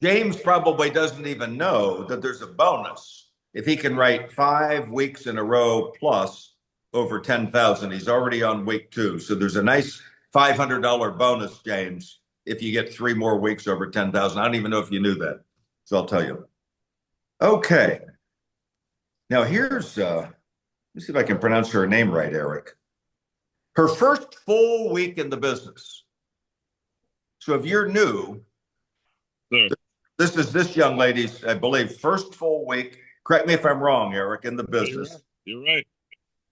James probably doesn't even know that there's a bonus. If he can write 5 weeks in a row plus over 10,000, he's already on week 2. So there's a nice $500 bonus, James, if you get 3 more weeks over 10,000. I don't even know if you knew that. So I'll tell you. Okay. Now here's, let me see if I can pronounce her name right, Eric. Her first full week in the business. So if you're new, this is this young lady's, I believe, first full week. Correct me if I'm wrong, Eric, in the business. You're right.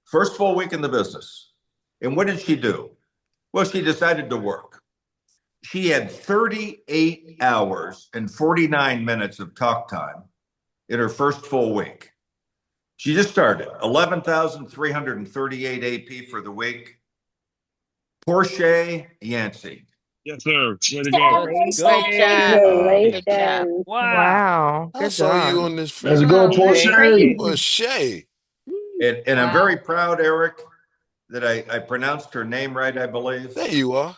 First full week in the business. And what did she do? Well, she decided to work. She had 38 hours and 49 minutes of talk time in her first full week. She just started. 11,338 AP for the week. Portia Yancey. Yes, sir. Way to go. Let's go. Congratulations. Wow. Wow. I Good saw you job. on this Let's film. go, Porsche. Porsche. And I'm very proud, Eric, that I pronounced her name right, I believe. There you are.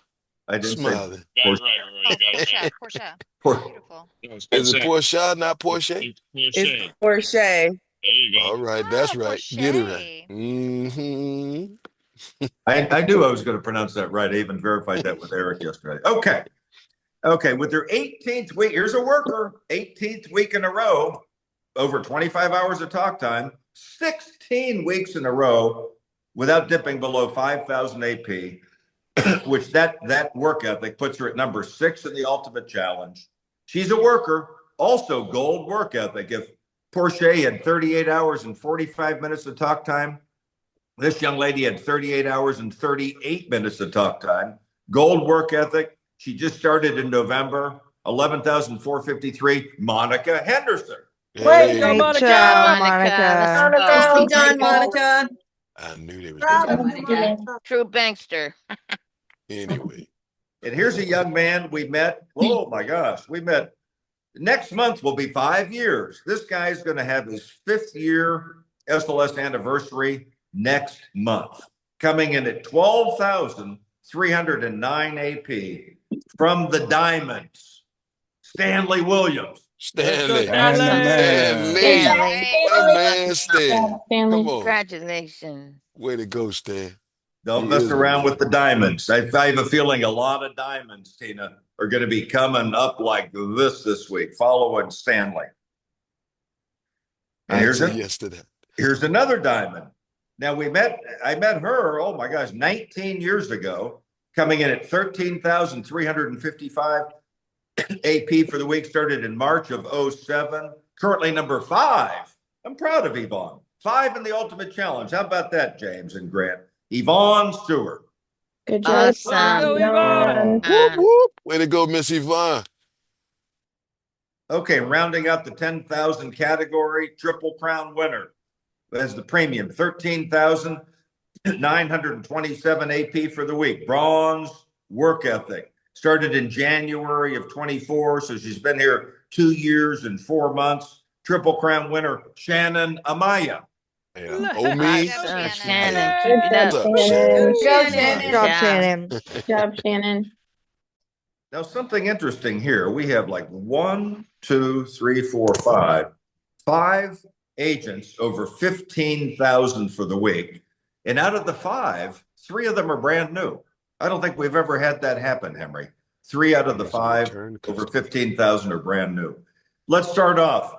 I didn't Smiling. say Portia. Por- Beautiful. Is it Porsche, not Porsche? It's Porsche. All right, that's Oh, right. Get it Portia. right. Mm-hmm. I knew I was going to pronounce that right. I even verified that with Eric yesterday. Okay. Okay. With their 18th week, here's a worker, 18th week in a row, over 25 hours of talk time, 16 weeks in a row without dipping below 5,000 AP, which that work ethic puts her at number 6 in the Ultimate Challenge. She's a worker, also gold work ethic. If Portia had 38 hours and 45 minutes of talk time, this young lady had 38 hours and 38 minutes of talk time. Gold work ethic. She just started in November, 11,453. Monica Henderson. Way to go, Hey, Great Monica. job, Monica. Monica. Let's go. Nicely done, Monica. I knew they was Bravo, gonna Monica. True bankster. anyway. And here's a young man we met. Oh my gosh, we met. Next month will be 5 years. This guy's going to have his 5th year SLS anniversary next month, coming in at 12,309 AP from the Diamonds. Stanley Williams. Stanley. Stanley. Stanley. Stanley. Oh, man, Stan. Come on. Congratulations. Way to go, Stan. Don't He mess is around good. with the Diamonds. I have a feeling a lot of Diamonds, Tina, are going to be coming up like this week, following Stanley. And I'd here's say yes to that. Here's another Diamond. Now I met her, oh my gosh, 19 years ago, coming in at 13,355 AP for the week, started in March of 07, currently number 5. I'm proud of Yvonne. 5 in the Ultimate Challenge. How about that, James and Grant? Yvonne Stewart. Good job. Awesome. Yvonne. Whoop, whoop. Way to go, Miss Yvonne. Okay, rounding out the 10,000 category, Triple Crown winner as the premium, 13,927 AP for the week. Bronze work ethic. Started in January of 24, so she's been here 2 years and 4 months. Triple Crown winner, Shannon Amaya. Yeah. Oh, me. Awesome, Shannon. Shannon. Good Keep it up. job, What's up, Shannon. Go, Good Shannon. job, Yeah. Shannon. Good job, Shannon. Now, something interesting here. We have like 5 agents over 15,000 for the week. And out of the 5, 3 of them are brand new. I don't think we've ever had that happen, Henry. 3 out of the 5 over 15,000 are brand new. Let's start off.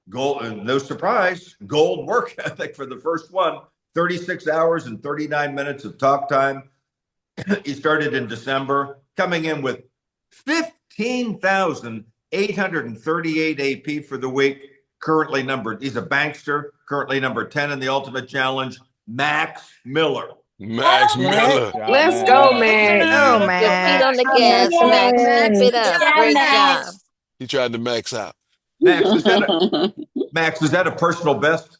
Gold, no surprise, gold work ethic for the first one. 36 hours and 39 minutes of talk time. He started in December, coming in with 15,838 AP for the week. Currently numbered, he's a bankster, currently number 10 in the Ultimate Challenge, Max Miller. Max Miller. Let's go, man. Oh, Your feet man. on the gas, Max. Keep it up. Great job. He tried to max out. Max, is that a personal best?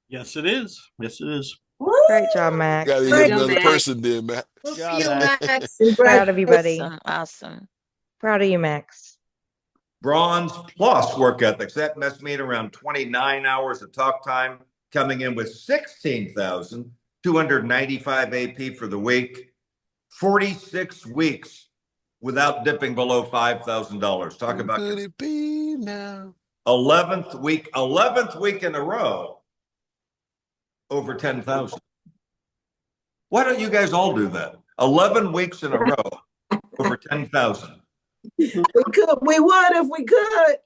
Yes, it is. Yes, it is. Great job, Max. Got to Great get another job, person there, Max. We'll Job, see you, Max. Max. Proud of you, buddy. Awesome. Awesome. Proud of you, Max. Bronze plus work ethics. That must mean around 29 hours of talk time, coming in with 16,295 AP for the week. 46 weeks without dipping below $5,000. Talk about Could it be now? 11th week in a row over 10,000. Why don't you guys all do that? 11 weeks in a row over 10,000. We would if we could.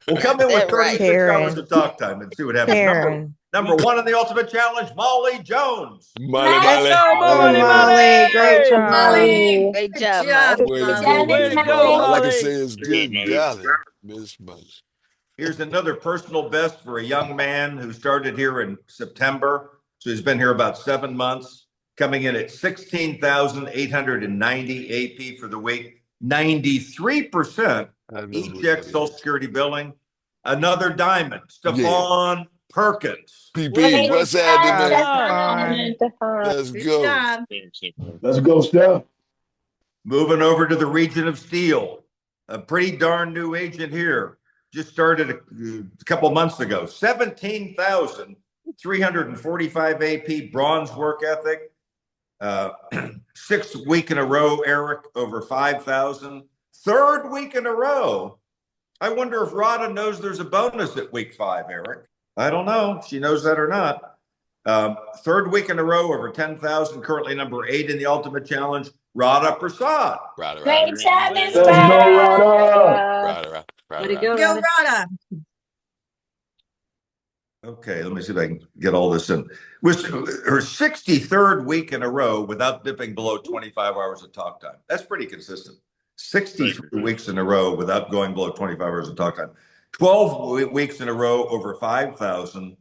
We'll come in with That right. 36 hours Karen. of talk time and see what happens. Karen. Number 1 in the Ultimate Challenge, Molly Jones. Molly, Let's go, Oh, Molly. Molly. Great job. Molly. Great Good job, job, Molly. Way to Molly. go, Way Miss to Molly. go, All I can Molly. say is good golly, Miss Molly. Here's another personal best for a young man who started here in September. So he's been here about 7 months, coming in at 16,890 AP for the week. 93% eject Social Security billing. Another diamond, Stephon Perkins. PP, what's happening, man? Stefan. Let's Good go. job. Let's go, Steph. Moving over to the region of Steel, a pretty darn new agent here. Just started a couple months ago. 17,345 AP bronze work ethic. 6th week in a row, Eric, over 5,000. 3rd week in a row, I wonder if Rada knows there's a bonus at week 5, Eric. I don't know if she knows that or not. Third week in a row over 10,000, currently number 8 in the Ultimate Challenge, Rada Prasad. Great job, Miss Let's go, Rada. Rada. Go, Rada. Okay, let me see if I can get all this in. With her 63rd week in a row without dipping below 25 hours of talk time. That's pretty consistent. 63 weeks in a row without going below 25 hours of talk time. 12 weeks in a row over 5,000.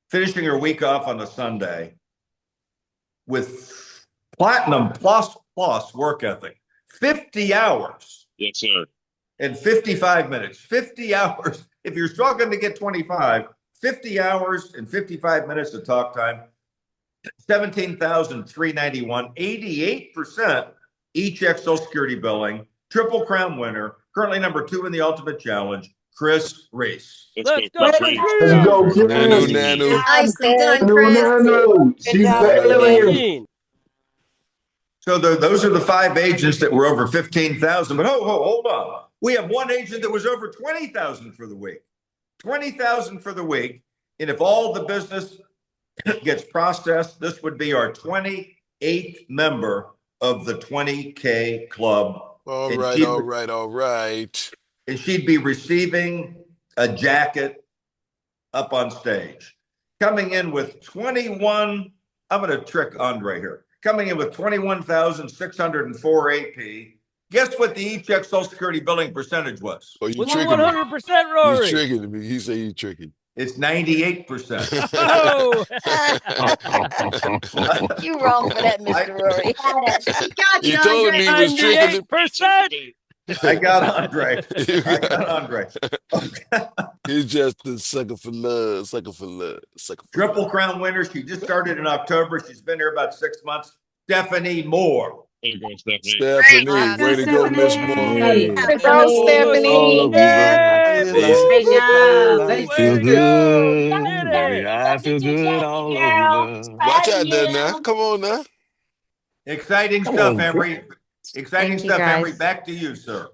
Finishing her week off on a Sunday with platinum plus work ethic. 50 hours. Yes, sir. In 55 minutes. 50 hours. If you're struggling to get 25, 50 hours and 55 minutes of talk time, 17,391, 88% eCheck Social Security billing, Triple Crown winner, currently number 2 in the Ultimate Challenge, Chris Reese. Let's go, Chris. Nanu. Nicely done, Chris. She's back. So those are the 5 agents that were over 15,000. But hold on. We have one agent that was over 20,000 for the week. 20,000 for the week. And if all the business gets processed, this would be our 28th member of the 20K club. All right. And she'd be receiving a jacket up on stage. Coming in with 21, I'm going to trick Andre here. Coming in with 21,604 AP. Guess what the eCheck Social Security billing percentage was? Oh, you tricking 100%, Rory. You tricking me. He said you tricking. It's 98%. Oh. You wrong for that, Mr. Rory. You told me he was tricking. I got Andre. He's just a sucker for love. Triple Crown winner. She just started in October. She's been here about 6 months. Stephanie Moore. Stephanie, way to go, Miss Moore. Way to go, Stephanie. Great job. I feel good. I feel good all over. Watch out there now. Come on now. Exciting stuff, Henry. Thank you, guys. Henry. Back to you, sir.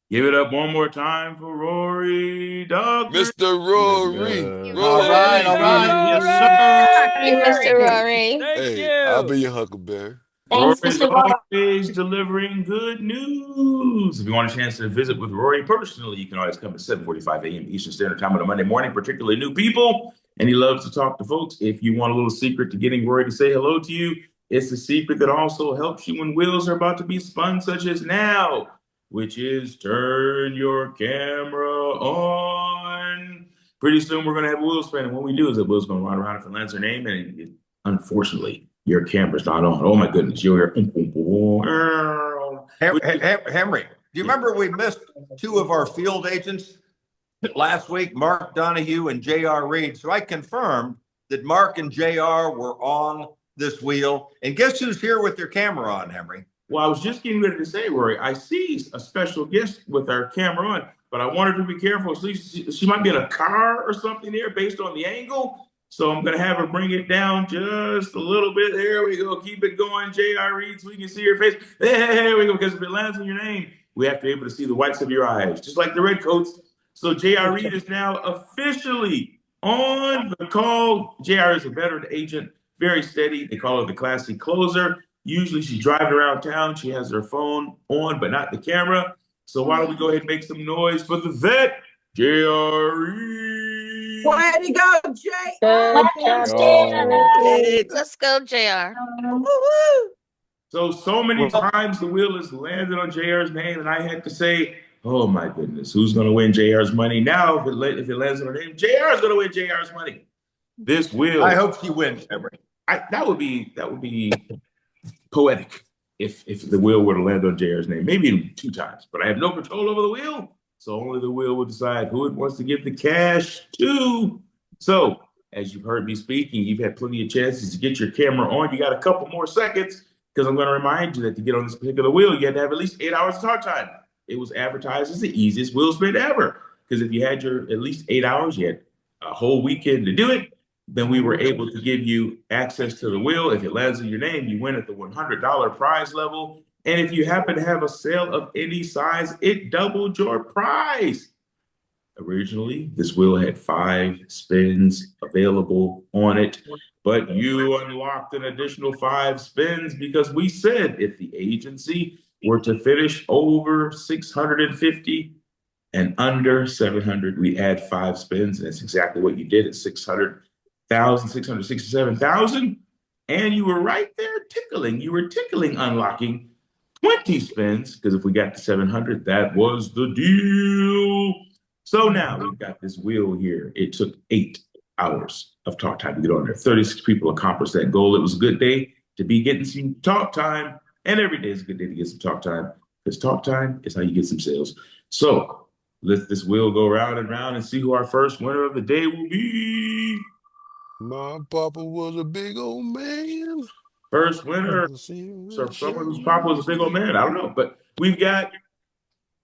Give it up one more time for Rory Dog. Mr. Rory. All right. Yes, sir. Hey, Mr. Rory. Hey, I'll be your Huckleberry. Rory's always delivering good news. If you want a chance to visit with Rory personally, you can always come at 7:45 a.m. Eastern Standard Time on a Monday morning, particularly new people. And he loves to talk to folks. If you want a little secret to getting Rory to say hello to you, it's a secret that also helps you when wheels are about to be spun, such as now, which is turn your camera on. Pretty soon we're going to have a wheel spin. And what we do is the wheel's going to run around if it lands her name. And unfortunately, your camera's not on. Oh, my goodness. You'll hear. Henry, do you remember we missed 2 of our field agents last week, Mark Donahue and J.R. Reed? So I confirmed that Mark and J.R. were on this wheel. And guess who's here with their camera on, Henry? Well, I was just getting ready to say, Rory, I see a special guest with our camera on, but I wanted to be careful. She might be in a car or something there based on the angle. So I'm going to have her bring it down just a little bit. There we go. Keep it going, J.R. Reed, so we can see your face. There we go. Because if it lands on your name, we have to be able to see the whites of your eyes, just like the Redcoats. So J.R. Reed is now officially on the call. J.R. is a veteran agent, very steady. They call her the classy closer. Usually she's driving around town. She has her phone on, but not the camera. So why don't we go ahead and make some noise for the vet, J.R. Reed. Way to go, Jay. Let's go, JR. So many times the wheel has landed on JR's name, and I had to say, oh my goodness, who's going to win JR's money? Now, if it lands on her name, JR is going to win JR's money. This will. I hope she wins, Henry. That would be poetic if the wheel were to land on JR's name. Maybe 2 times, but I have no control over the wheel. So only the wheel will decide who it wants to give the cash to. So as you've heard me speaking, you've had plenty of chances to get your camera on. You got a couple more seconds because I'm going to remind you that to get on this particular wheel, you had to have at least 8 hours of talk time. It was advertised as the easiest wheel spin ever because if you had your at least 8 hours, you had a whole weekend to do it. Then we were able to give you access to the wheel. If it lands in your name, you win at the $100 prize level. And if you happen to have a sale of any size, it doubled your prize. originally, this wheel had 5 spins available on it, but you unlocked an additional 5 spins because we said if the agency were to finish over 650 and under 700, we add 5 spins, and that's exactly what you did at 600,000, 667,000, and you were right there tickling. You were tickling unlocking 20 spins, because if we got to 700, that was the deal. So now we've got this wheel here. It took 8 hours of talk time to get on there. 36 people accomplished that goal. It was a good day to be getting some talk time, and every day is a good day to get some talk time, because talk time is how you get some sales. So let this wheel go round and round and see who our first winner of the day will be. My papa was a big old man. First winner. So someone whose papa was a big old man. I don't know, but we've got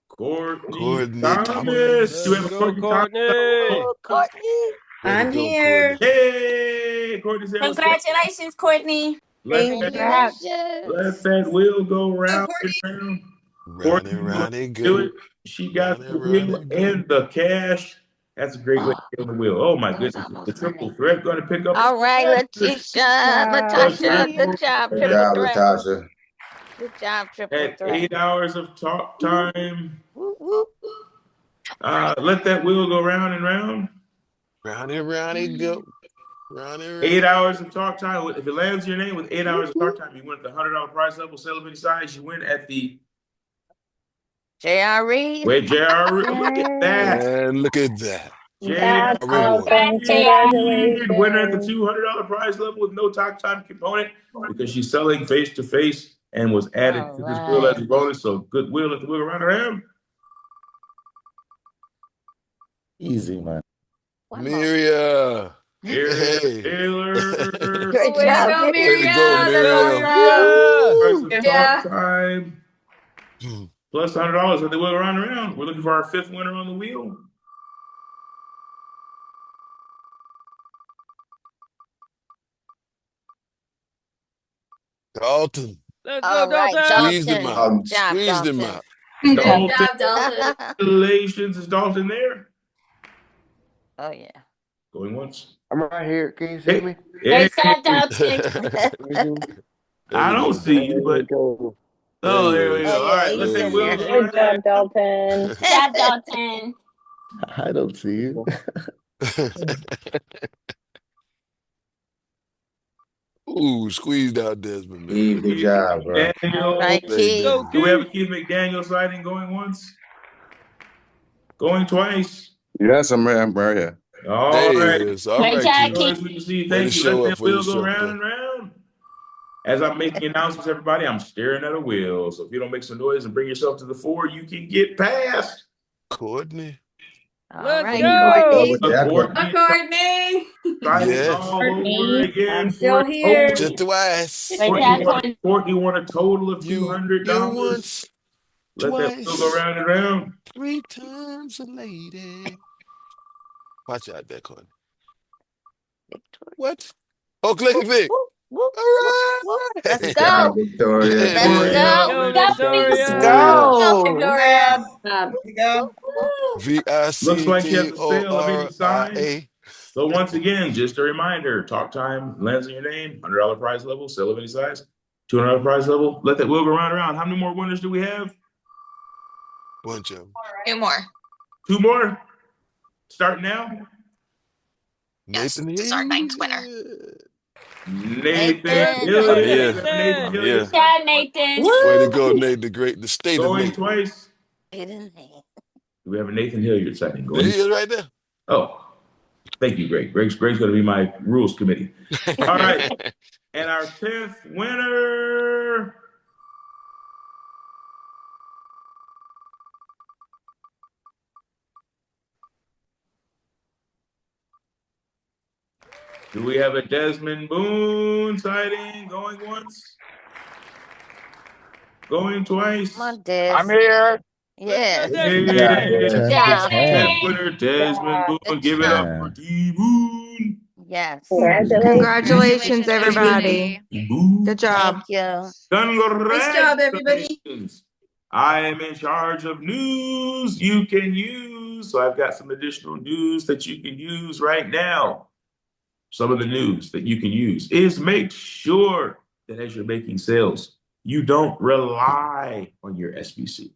Courtney Thomas. Do we have a Courtney Thomas? Oh, Courtney. I'm here. Hey, Courtney. Congratulations, Courtney. Let that wheel go round and round. Round and round it Do go. it. She got the wheel and the cash. That's a great way to get on the wheel. Oh my goodness. The triple threat going to pick up. All right, Latasha. Good job, Good triple job, threat. Latasha. Good job, triple At threat. 8 hours of talk time. Whoop, whoop. Let that wheel go round and round. Round and round it go. Round and round. 8 hours of talk time. If it lands your name with 8 hours of talk time, you win at the $100 prize level, sale of any size. You win at the JRE. wait, JR. Look at that. And look at that. That's reward. awesome. Congratulations. Winner at the $200 prize level with no talk time component because she's selling face to face and was added to this wheel as a bonus. So good wheel at the wheel around around. Easy, man. Miria. Here, Taylor. Great job. Way to go, Miriam. Talk time. Plus $100 at the wheel around around. We're looking for our 5th winner on the wheel. Dalton. Let's All go, right, Dalton. Squeeze them Dalton. out. Good job, Squeeze them Dalton. out. Dalton. Congratulations. Is Dalton there? Oh, yeah. Going once. I'm right here. Can you see me? Hey, Dalton. I don't see you, but Go. oh, there we go. Oh, All yeah, right, he's let's in take wheels. there. Good job, Dalton. Good job, Dalton. I don't see you. Ooh, squeezed out Desmond. Keith, good job, bro. Daniel. Right, Keith. Go, Do we have a Keith McDaniel sighting going once? Going twice? Yes, I'm right here. All There right. it is. All Great right, job, Keith. Nice to see you. Way Thank to you. show Let up that for wheel go yourself, round bro. and round. As I'm making announcements, everybody, I'm staring at a wheel. So if you don't make some noise and bring yourself to the fore, you can get past. Courtney. All Let's right, go. Courtney. The Courtney Courtney. sighting Yes. all over again. I'm still for a here. total. Just twice. Great job, Courtney won a total of You $200. once, Let that wheel twice, go round and round. 3 times a lady. Watch out there, Courtney. What? Oh, click Vic. Whoop, whoop, All right. whoop. Let's Good job, go. Victoria. Let's go. Go, Victoria. Gloria. Whoop, whoop. Looks like she has a sale of any size. VICTORIA. So once again, just a reminder, talk time lands in your name, $100 prize level, sale of any size, $200 prize level. Let that wheel go round and round. How many more winners do we have? Bunch of them. 2 more. 2 more? Start now. Nathan Hill. It's our 9th winner. Nathan Nathan. Hilliard. Yeah. Nathan Yeah. Hilliard. Yeah, Nathan. Way to go, Nate the Great. The state of Going Nate. twice. Do we have a Nathan Hilliard sighting? There he Going. is right there. Oh, thank you, Greg. Greg's going to be my rules committee. All right. And our 10th winner. Do we have a Desmond Boone sighting? Going once? Going twice? Come on, Des. I'm here. Yes. Hey, Good job. 10th winner, Desmond Boone. Give it up for D. Boone. Yes. Congratulations, everybody. Boone. Good job. Thank you. Congratulations. Nice job, everybody. I am in charge of news you can use. So I've got some additional news that you can use right now. Some of the news that you can use is make sure that as you're making sales, you don't rely on your SBC,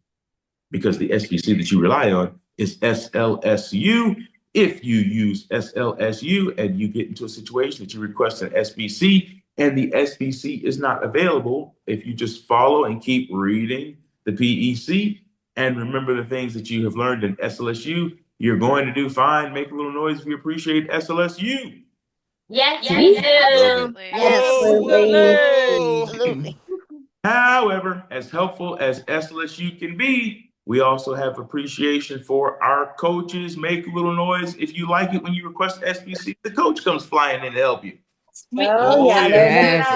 because the SBC that you rely on is SLSU. If you use SLSU and you get into a situation that you request an SBC and the SBC is not available, if you just follow and keep reading the PEC and remember the things that you have learned in SLSU, you're going to do fine. Make a little noise if you appreciate SLSU. Yes, we do. Absolutely. However, as helpful as SLSU can be, we also have appreciation for our coaches. Make a little noise if you like it when you request SBC. The coach comes flying in to help you. Oh, yeah. Yes.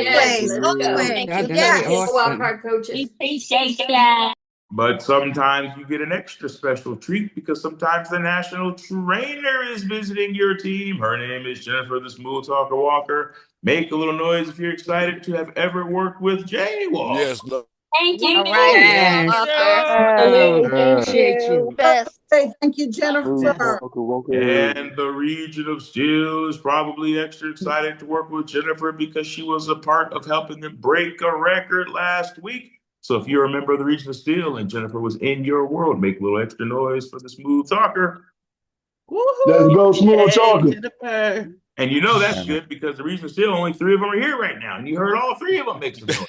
Yes. Always. Thank Yes. you. Yes. Wild card coaches. We appreciate that. But sometimes you get an extra special treat because sometimes the national trainer is visiting your team. Her name is Jennifer the Smooth Talker Walker. Make a little noise if you're excited to have ever worked with Jay Walker. Yes, no. Thank you. All right. Appreciate you. Best. Hey, thank you, Jennifer. And the region of Steel is probably extra excited to work with Jennifer because she was a part of helping them break a record last week. So if you're a member of the region of Steel and Jennifer was in your world, make a little extra noise for the Smooth Talker. Let's go, Smooth Talker. And you know that's good because the region of Steel, only 3 of them are here right now, and you heard all 3 of them make some noise.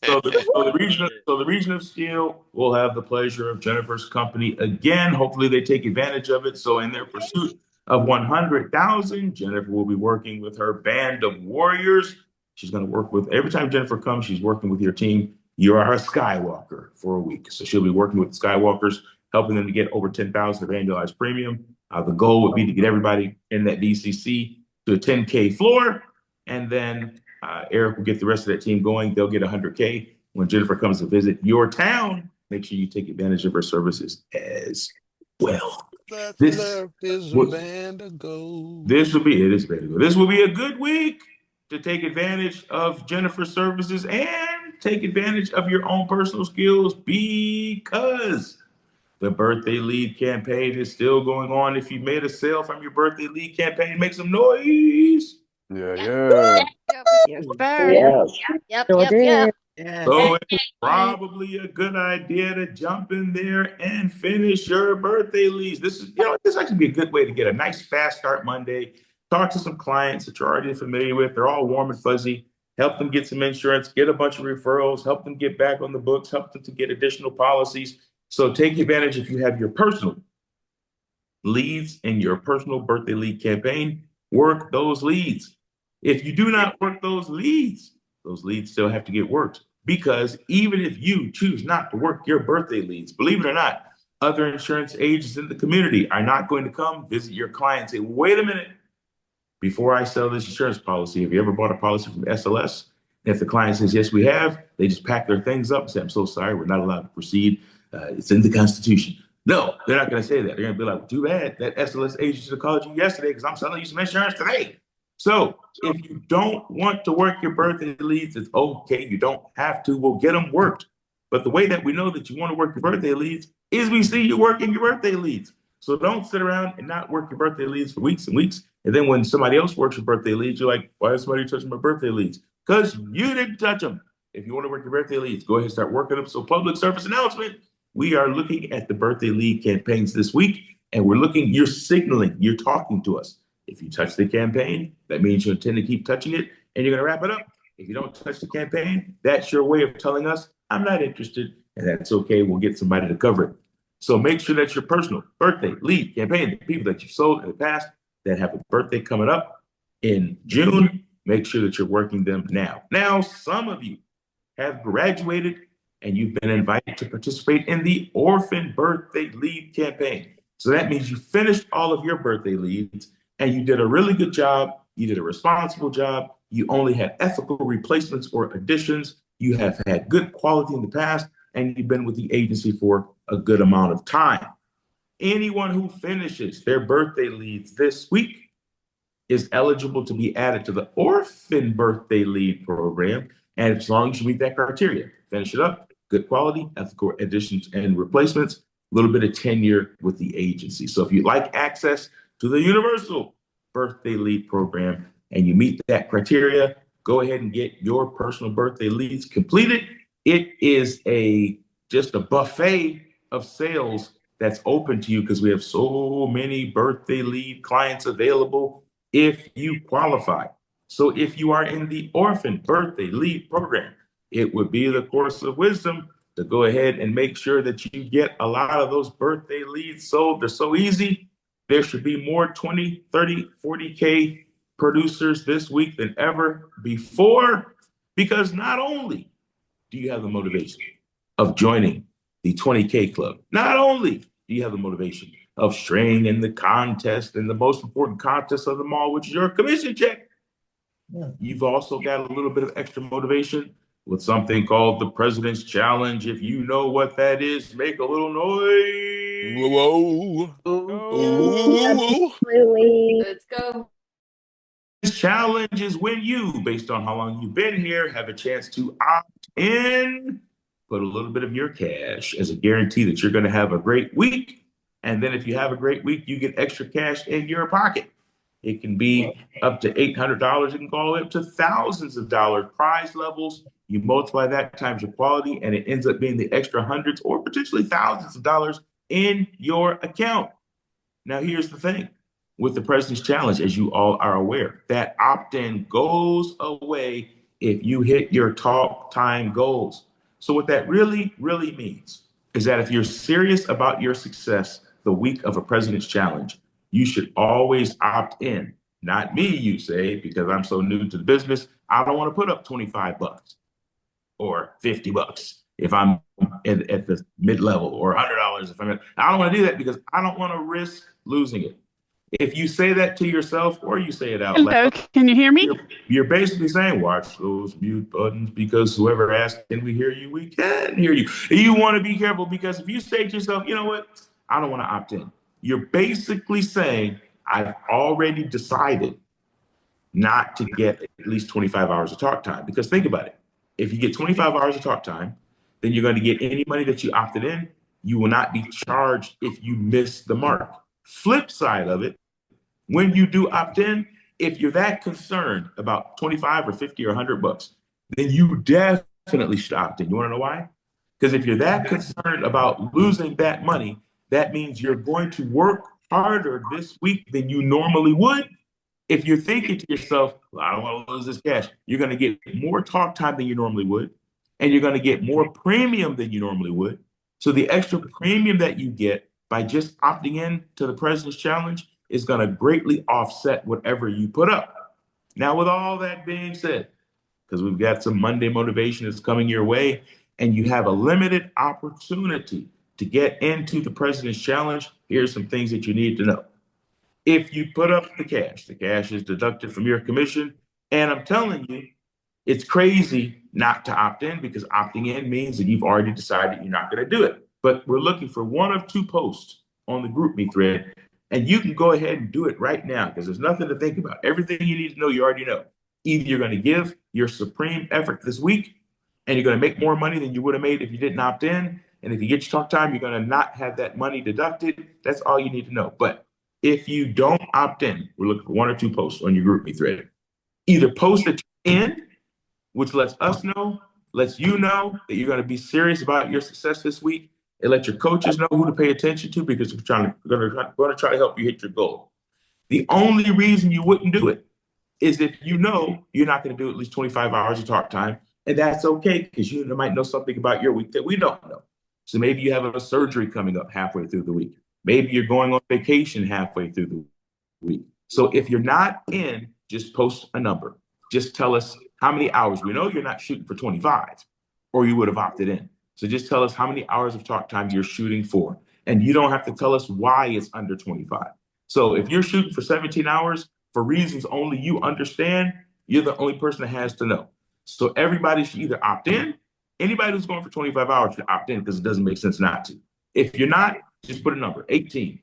So the region of Steel will have the pleasure of Jennifer's company again. Hopefully they take advantage of it. So in their pursuit of 100,000, Jennifer will be working with her band of warriors. She's going to work with, every time Jennifer comes, she's working with your team. You are a Skywalker for a week. So she'll be working with the Skywalkers, helping them to get over 10,000 of annualized premium. The goal would be to get everybody in that DCC to a 10K floor. And then Eric will get the rest of that team going. They'll get 100K. When Jennifer comes to visit your town, make sure you take advantage of her services as well. This will be a good week to take advantage of Jennifer's services and take advantage of your own personal skills, because the birthday lead campaign is still going on. If you made a sale from your birthday lead campaign, make some noise. Yeah. Yes, sir. Yep. So it's probably a good idea to jump in there and finish your birthday leads. This actually be a good way to get a nice fast start Monday. Talk to some clients that you're already familiar with. They're all warm and fuzzy. Help them get some insurance, get a bunch of referrals, help them get back on the books, help them to get additional policies. So take advantage if you have your personal leads in your personal birthday lead campaign, work those leads. If you do not work those leads still have to get worked, because even if you choose not to work your birthday leads, believe it or not, other insurance agents in the community are not going to come visit your client and say, wait a minute, before I sell this insurance policy, have you ever bought a policy from SLS? And if the client says, yes, we have, they just pack their things up and say, I'm so sorry, we're not allowed to proceed. It's in the Constitution. No, they're not going to say that. They're going to be like, too bad, that SLS agent should have called you yesterday because I'm selling you some insurance today. So if you don't want to work your birthday leads, it's okay. You don't have to. We'll get them worked. But the way that we know that you want to work your birthday leads is we see you working your birthday leads. So don't sit around and not work your birthday leads for weeks and weeks. And then when somebody else works your birthday leads, you're like, why is somebody touching my birthday leads? Because you didn't touch them. If you want to work your birthday leads, go ahead and start working them. So public service announcement, we are looking at the birthday lead campaigns this week. And you're signaling, you're talking to us. If you touch the campaign, that means you intend to keep touching it and you're going to wrap it up. If you don't touch the campaign, that's your way of telling us, I'm not interested, and that's okay. We'll get somebody to cover it. So make sure that your personal birthday lead campaign, the people that you've sold in the past that have a birthday coming up in June, make sure that you're working them now. Now, some of you have graduated and you've been invited to participate in the Orphan Birthday Lead campaign. So that means you finished all of your birthday leads and you did a really good job. You did a responsible job. You only had ethical replacements or additions. You have had good quality in the past, and you've been with the agency for a good amount of time. Anyone who finishes their birthday leads this week is eligible to be added to the Orphan Birthday Lead program. And as long as you meet that criteria, finish it up, good quality, ethical additions and replacements, a little bit of tenure with the agency. So if you like access to the universal birthday lead program and you meet that criteria, go ahead and get your personal birthday leads completed. It is just a buffet of sales that's open to you because we have so many birthday lead clients available if you qualify. So if you are in the orphan birthday lead program, it would be the course of wisdom to go ahead and make sure that you get a lot of those birthday leads sold. They're so easy. There should be more 20, 30, 40K producers this week than ever before, because not only do you have the motivation of joining the 20K club, not only do you have the motivation of straying in the contest and the most important contest of them all, which is your commission check, you've also got a little bit of extra motivation with something called the President's Challenge. If you know what that is, make a little noise. Whoa. Whoa. Let's go. This challenge is when you, based on how long you've been here, have a chance to opt in, put a little bit of your cash as a guarantee that you're going to have a great week. And then if you have a great week, you get extra cash in your pocket. It can be up to $800. It can go all the way up to thousands of dollars prize levels. You multiply that times your quality, and it ends up being the extra hundreds or potentially thousands of dollars in your account. Now, here's the thing. With the President's Challenge, as you all are aware, that opt-in goes away if you hit your talk time goals. So what that really, really means is that if you're serious about your success the week of a President's Challenge, you should always opt in. Not me, you say, because I'm so new to the business. I don't want to put up $25 or $50 if I'm at the mid-level, or $100 if I don't want to do that because I don't want to risk losing it. If you say that to yourself or you say it out loud, can you hear me? You're basically saying, watch those mute buttons, because whoever asked, can we hear you? We can hear you. You want to be careful, because if you say to yourself, you know what, I don't want to opt in, you're basically saying, I've already decided not to get at least 25 hours of talk time. Because think about it. If you get 25 hours of talk time, then you're going to get any money that you opted in. You will not be charged if you miss the mark. Flip side of it, when you do opt in, if you're that concerned about 25 or 50 or $100, then you definitely should opt in. You want to know why? Because if you're that concerned about losing that money, that means you're going to work harder this week than you normally would. If you're thinking to yourself, well, I don't want to lose this cash, you're going to get more talk time than you normally would, and you're going to get more premium than you normally would. So the extra premium that you get by just opting in to the President's Challenge is going to greatly offset whatever you put up. Now, with all that being said, because we've got some Monday motivation that's coming your way, and you have a limited opportunity to get into the President's Challenge, here's some things that you need to know. If you put up the cash is deducted from your commission. And I'm telling you, it's crazy not to opt in, because opting in means that you've already decided you're not going to do it. But we're looking for one of two posts on the GroupMe thread, and you can go ahead and do it right now, because there's nothing to think about. Everything you need to know, you already know. Either you're going to give your supreme effort this week, and you're going to make more money than you would have made if you didn't opt in. And if you get your talk time, you're going to not have that money deducted. That's all you need to know. But if you don't opt in, we're looking for one or two posts on your GroupMe thread. Either post that you're in, which lets us know, lets you know that you're going to be serious about your success this week, and let your coaches know who to pay attention to, because we're going to try to help you hit your goal. The only reason you wouldn't do it is if you know you're not going to do at least 25 hours of talk time, and that's okay, because you might know something about your week that we don't know. So maybe you have a surgery coming up halfway through the week. Maybe you're going on vacation halfway through the week. So if you're not in, just post a number. Just tell us how many hours. We know you're not shooting for 25, or you would have opted in. So just tell us how many hours of talk time you're shooting for. And you don't have to tell us why it's under 25. So if you're shooting for 17 hours for reasons only you understand, you're the only person that has to know. So everybody should either opt in. Anybody who's going for 25 hours should opt in, because it doesn't make sense not to. If you're not, just put a number, 18,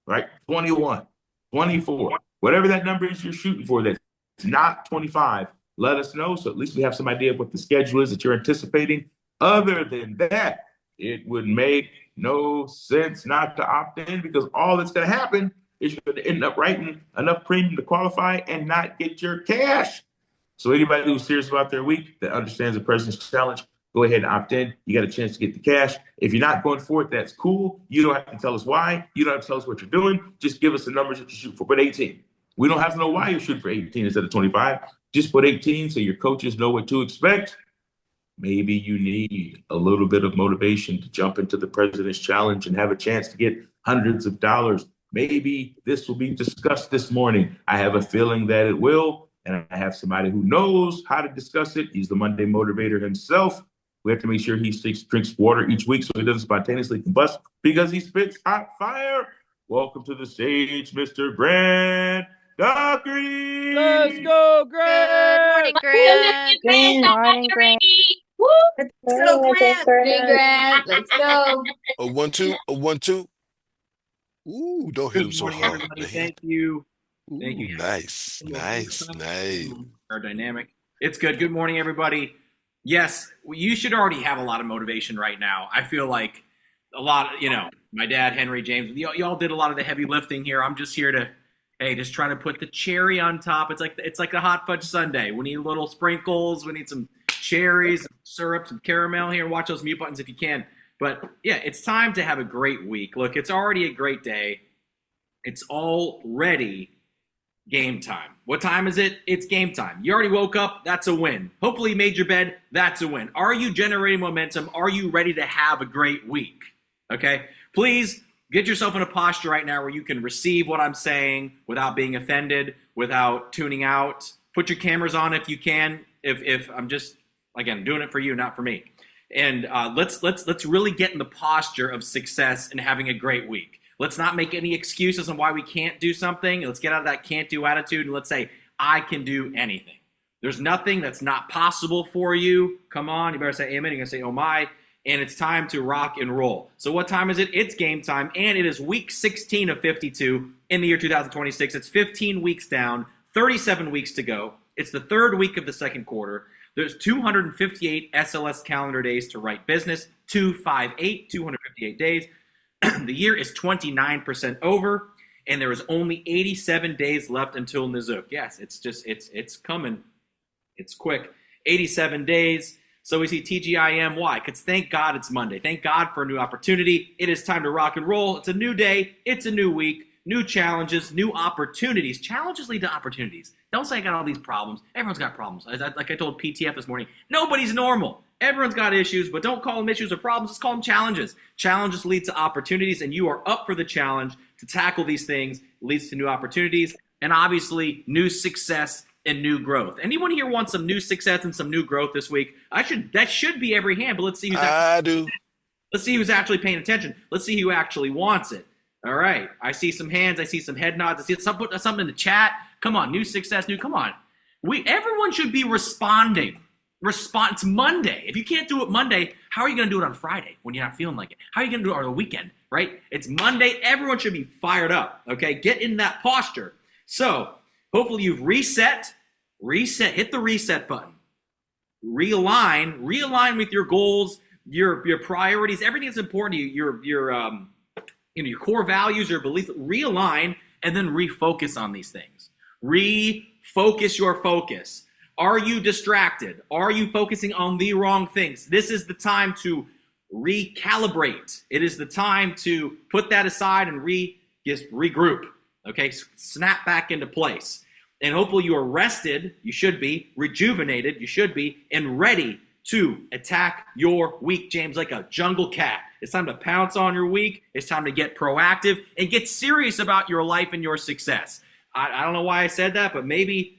right? 21, 24, whatever that number is you're shooting for that's not 25, let us know. So at least we have some idea of what the schedule is that you're anticipating. Other than that, it would make no sense not to opt in, because all that's going to happen is you're going to end up writing enough premium to qualify and not get your cash. So anybody who's serious about their week that understands the President's Challenge, go ahead and opt in. You got a chance to get the cash. If you're not going for it, that's cool. You don't have to tell us why. You don't have to tell us what you're doing. Just give us the numbers that you shoot for. Put 18. We don't have to know why you shoot for 18 instead of 25. Just put 18 so your coaches know what to expect. Maybe you need a little bit of motivation to jump into the President's Challenge and have a chance to get hundreds of dollars. Maybe this will be discussed this morning. I have a feeling that it will, and I have somebody who knows how to discuss it. He's the Monday motivator himself. We have to make sure he drinks water each week so he doesn't spontaneously combust because he spits hot fire. Welcome to the stage, Mr. Grant Doherty. Let's go, Grant! Good morning, Grant. Let's go, Grant. Hey, Grant. Let's go. A 1-2, a 1-2. Ooh, don't hit him Good so morning, hard. everybody. man. Thank you. Thank Ooh, you. nice, nice, nice. Our dynamic. It's good. Good morning, everybody. Yes, you should already have a lot of motivation right now. I feel like a lot, my dad, Henry, James, y'all did a lot of the heavy lifting here. I'm just here to, just trying to put the cherry on top. It's like a hot fudge sundae. We need little sprinkles. We need some cherries, syrup, some caramel here. Watch those mute buttons if you can. But yeah, it's time to have a great week. Look, it's already a great day. It's already game time. What time is it? It's game time. You already woke up. That's a win. Hopefully you made your bed. That's a win. Are you generating momentum? Are you ready to have a great week? Okay? Please get yourself in a posture right now where you can receive what I'm saying without being offended, without tuning out. Put your cameras on if you can. If I'm just, again, doing it for you, not for me. And let's really get in the posture of success and having a great week. Let's not make any excuses on why we can't do something. Let's get out of that can't do attitude and let's say, I can do anything. There's nothing that's not possible for you. Come on, you better say amen. You're going to say, oh my. And it's time to rock and roll. So what time is it? It's game time. And it is week 16 of 52 in the year 2026. It's 15 weeks down, 37 weeks to go. It's the third week of the second quarter. There's 258 SLS calendar days to write business, 258 days. The year is 29% over, and there is only 87 days left until Nizuk. Yes, it's coming. It's quick. 87 days. So we see TGIM. Why? Because thank God it's Monday. Thank God for a new opportunity. It is time to rock and roll. It's a new day. It's a new week. New challenges, new opportunities. Challenges lead to opportunities. Don't say I got all these problems. Everyone's got problems. Like I told PTF this morning, nobody's normal. Everyone's got issues, but don't call them issues or problems. Just call them challenges. Challenges lead to opportunities, and you are up for the challenge to tackle these things. It leads to new opportunities, and obviously new success and new growth. Anyone here wants some new success and some new growth this week? That should be every hand, but let's see Let's see who's actually paying attention. Let's see who actually wants it. All right. I see some hands. I see some head nods. I see something in the chat. Come on. New success. Come on. Everyone should be responding. It's Monday. If you can't do it Monday, how are you going to do it on Friday when you're not feeling like it? How are you going to do it on the weekend, right? It's Monday. Everyone should be fired up, okay? Get in that posture. So hopefully you've reset, hit the reset button. Realign with your goals, your priorities, everything that's important to you, your core values, your beliefs. Realign and then refocus on these things. Refocus your focus. Are you distracted? Are you focusing on the wrong things? This is the time to recalibrate. It is the time to put that aside and regroup. Okay, snap back into place. And hopefully you are rested, you should be, rejuvenated, you should be, and ready to attack your week, James, like a jungle cat. It's time to pounce on your week. It's time to get proactive and get serious about your life and your success. I don't know why I said that, but maybe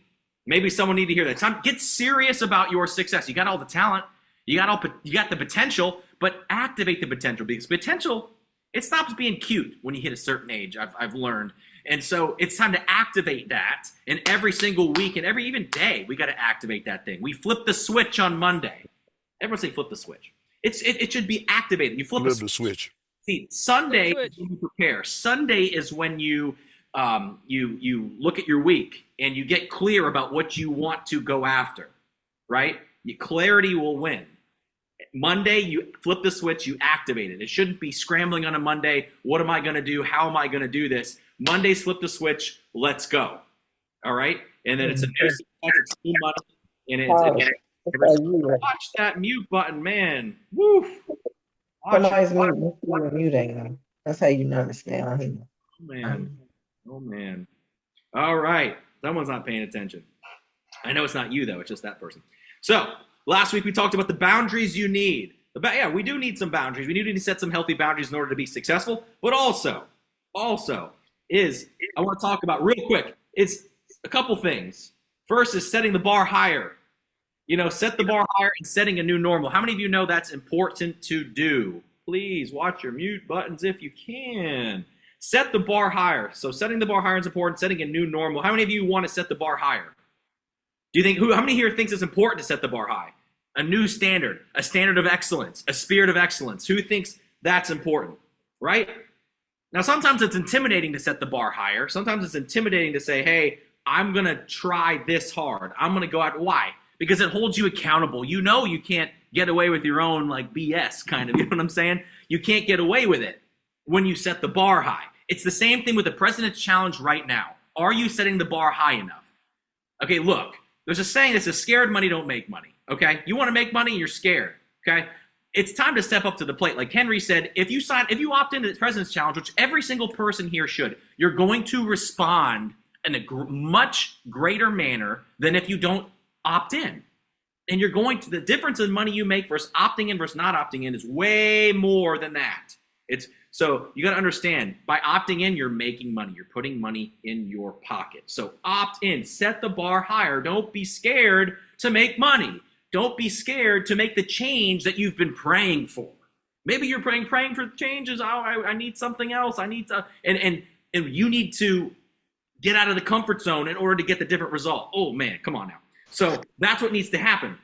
someone need to hear that. It's time to get serious about your success. You got all the talent. You got the potential, but activate the potential, because potential, it stops being cute when you hit a certain age, I've learned. And so it's time to activate that. And every single week and every even day, we got to activate that thing. We flip the switch on Monday. Everyone say flip the switch. It should be activated. You flip the switch. See, Sunday is when you prepare. Sunday is when you look at your week and you get clear about what you want to go after, right? Clarity will win. Monday, you flip the switch, you activate it. It shouldn't be scrambling on a Monday. What am I going to do? How am I going to do this? Mondays, flip the switch. Let's go. All right? And then it's a new success, it's new money. And watch that mute button, man. Woof. Somebody's muting. That's how you know to stay on here. Oh, man. All right. Someone's not paying attention. I know it's not you, though. It's just that person. So, last week we talked about the boundaries you need. Yeah, we do need some boundaries. We do need to set some healthy boundaries in order to be successful. But also is, I want to talk about real quick, is a couple things. First is setting the bar higher. You know, set the bar higher and setting a new normal. How many of you know that's important to do? Please watch your mute buttons if you can. Set the bar higher. So setting the bar higher is important, setting a new normal. How many of you want to set the bar higher? Do you think, how many here thinks it's important to set the bar high? A new standard, a standard of excellence, a spirit of excellence. Who thinks that's important, right? Now, sometimes it's intimidating to set the bar higher. Sometimes it's intimidating to say, hey, I'm going to try this hard. I'm going to go out. Why? Because it holds you accountable. You know you can't get away with your own like BS kind of, you know what I'm saying? You can't get away with it when you set the bar high. It's the same thing with the President's Challenge right now. Are you setting the bar high enough? Okay, look, there's a saying that says scared money don't make money, okay? You want to make money, you're scared, okay? It's time to step up to the plate. Like Henry said, if you opt into the President's Challenge, which every single person here should, you're going to respond in a much greater manner than if you don't opt in. And you're going to, the difference in money you make versus opting in versus not opting in is way more than that. So you got to understand, by opting in, you're making money. You're putting money in your pocket. So opt in, set the bar higher. Don't be scared to make money. Don't be scared to make the change that you've been praying for. Maybe you're praying for changes. Oh, I need something else. I need to, and you need to get out of the comfort zone in order to get the different result. Oh man, come on now. So that's what needs to happen.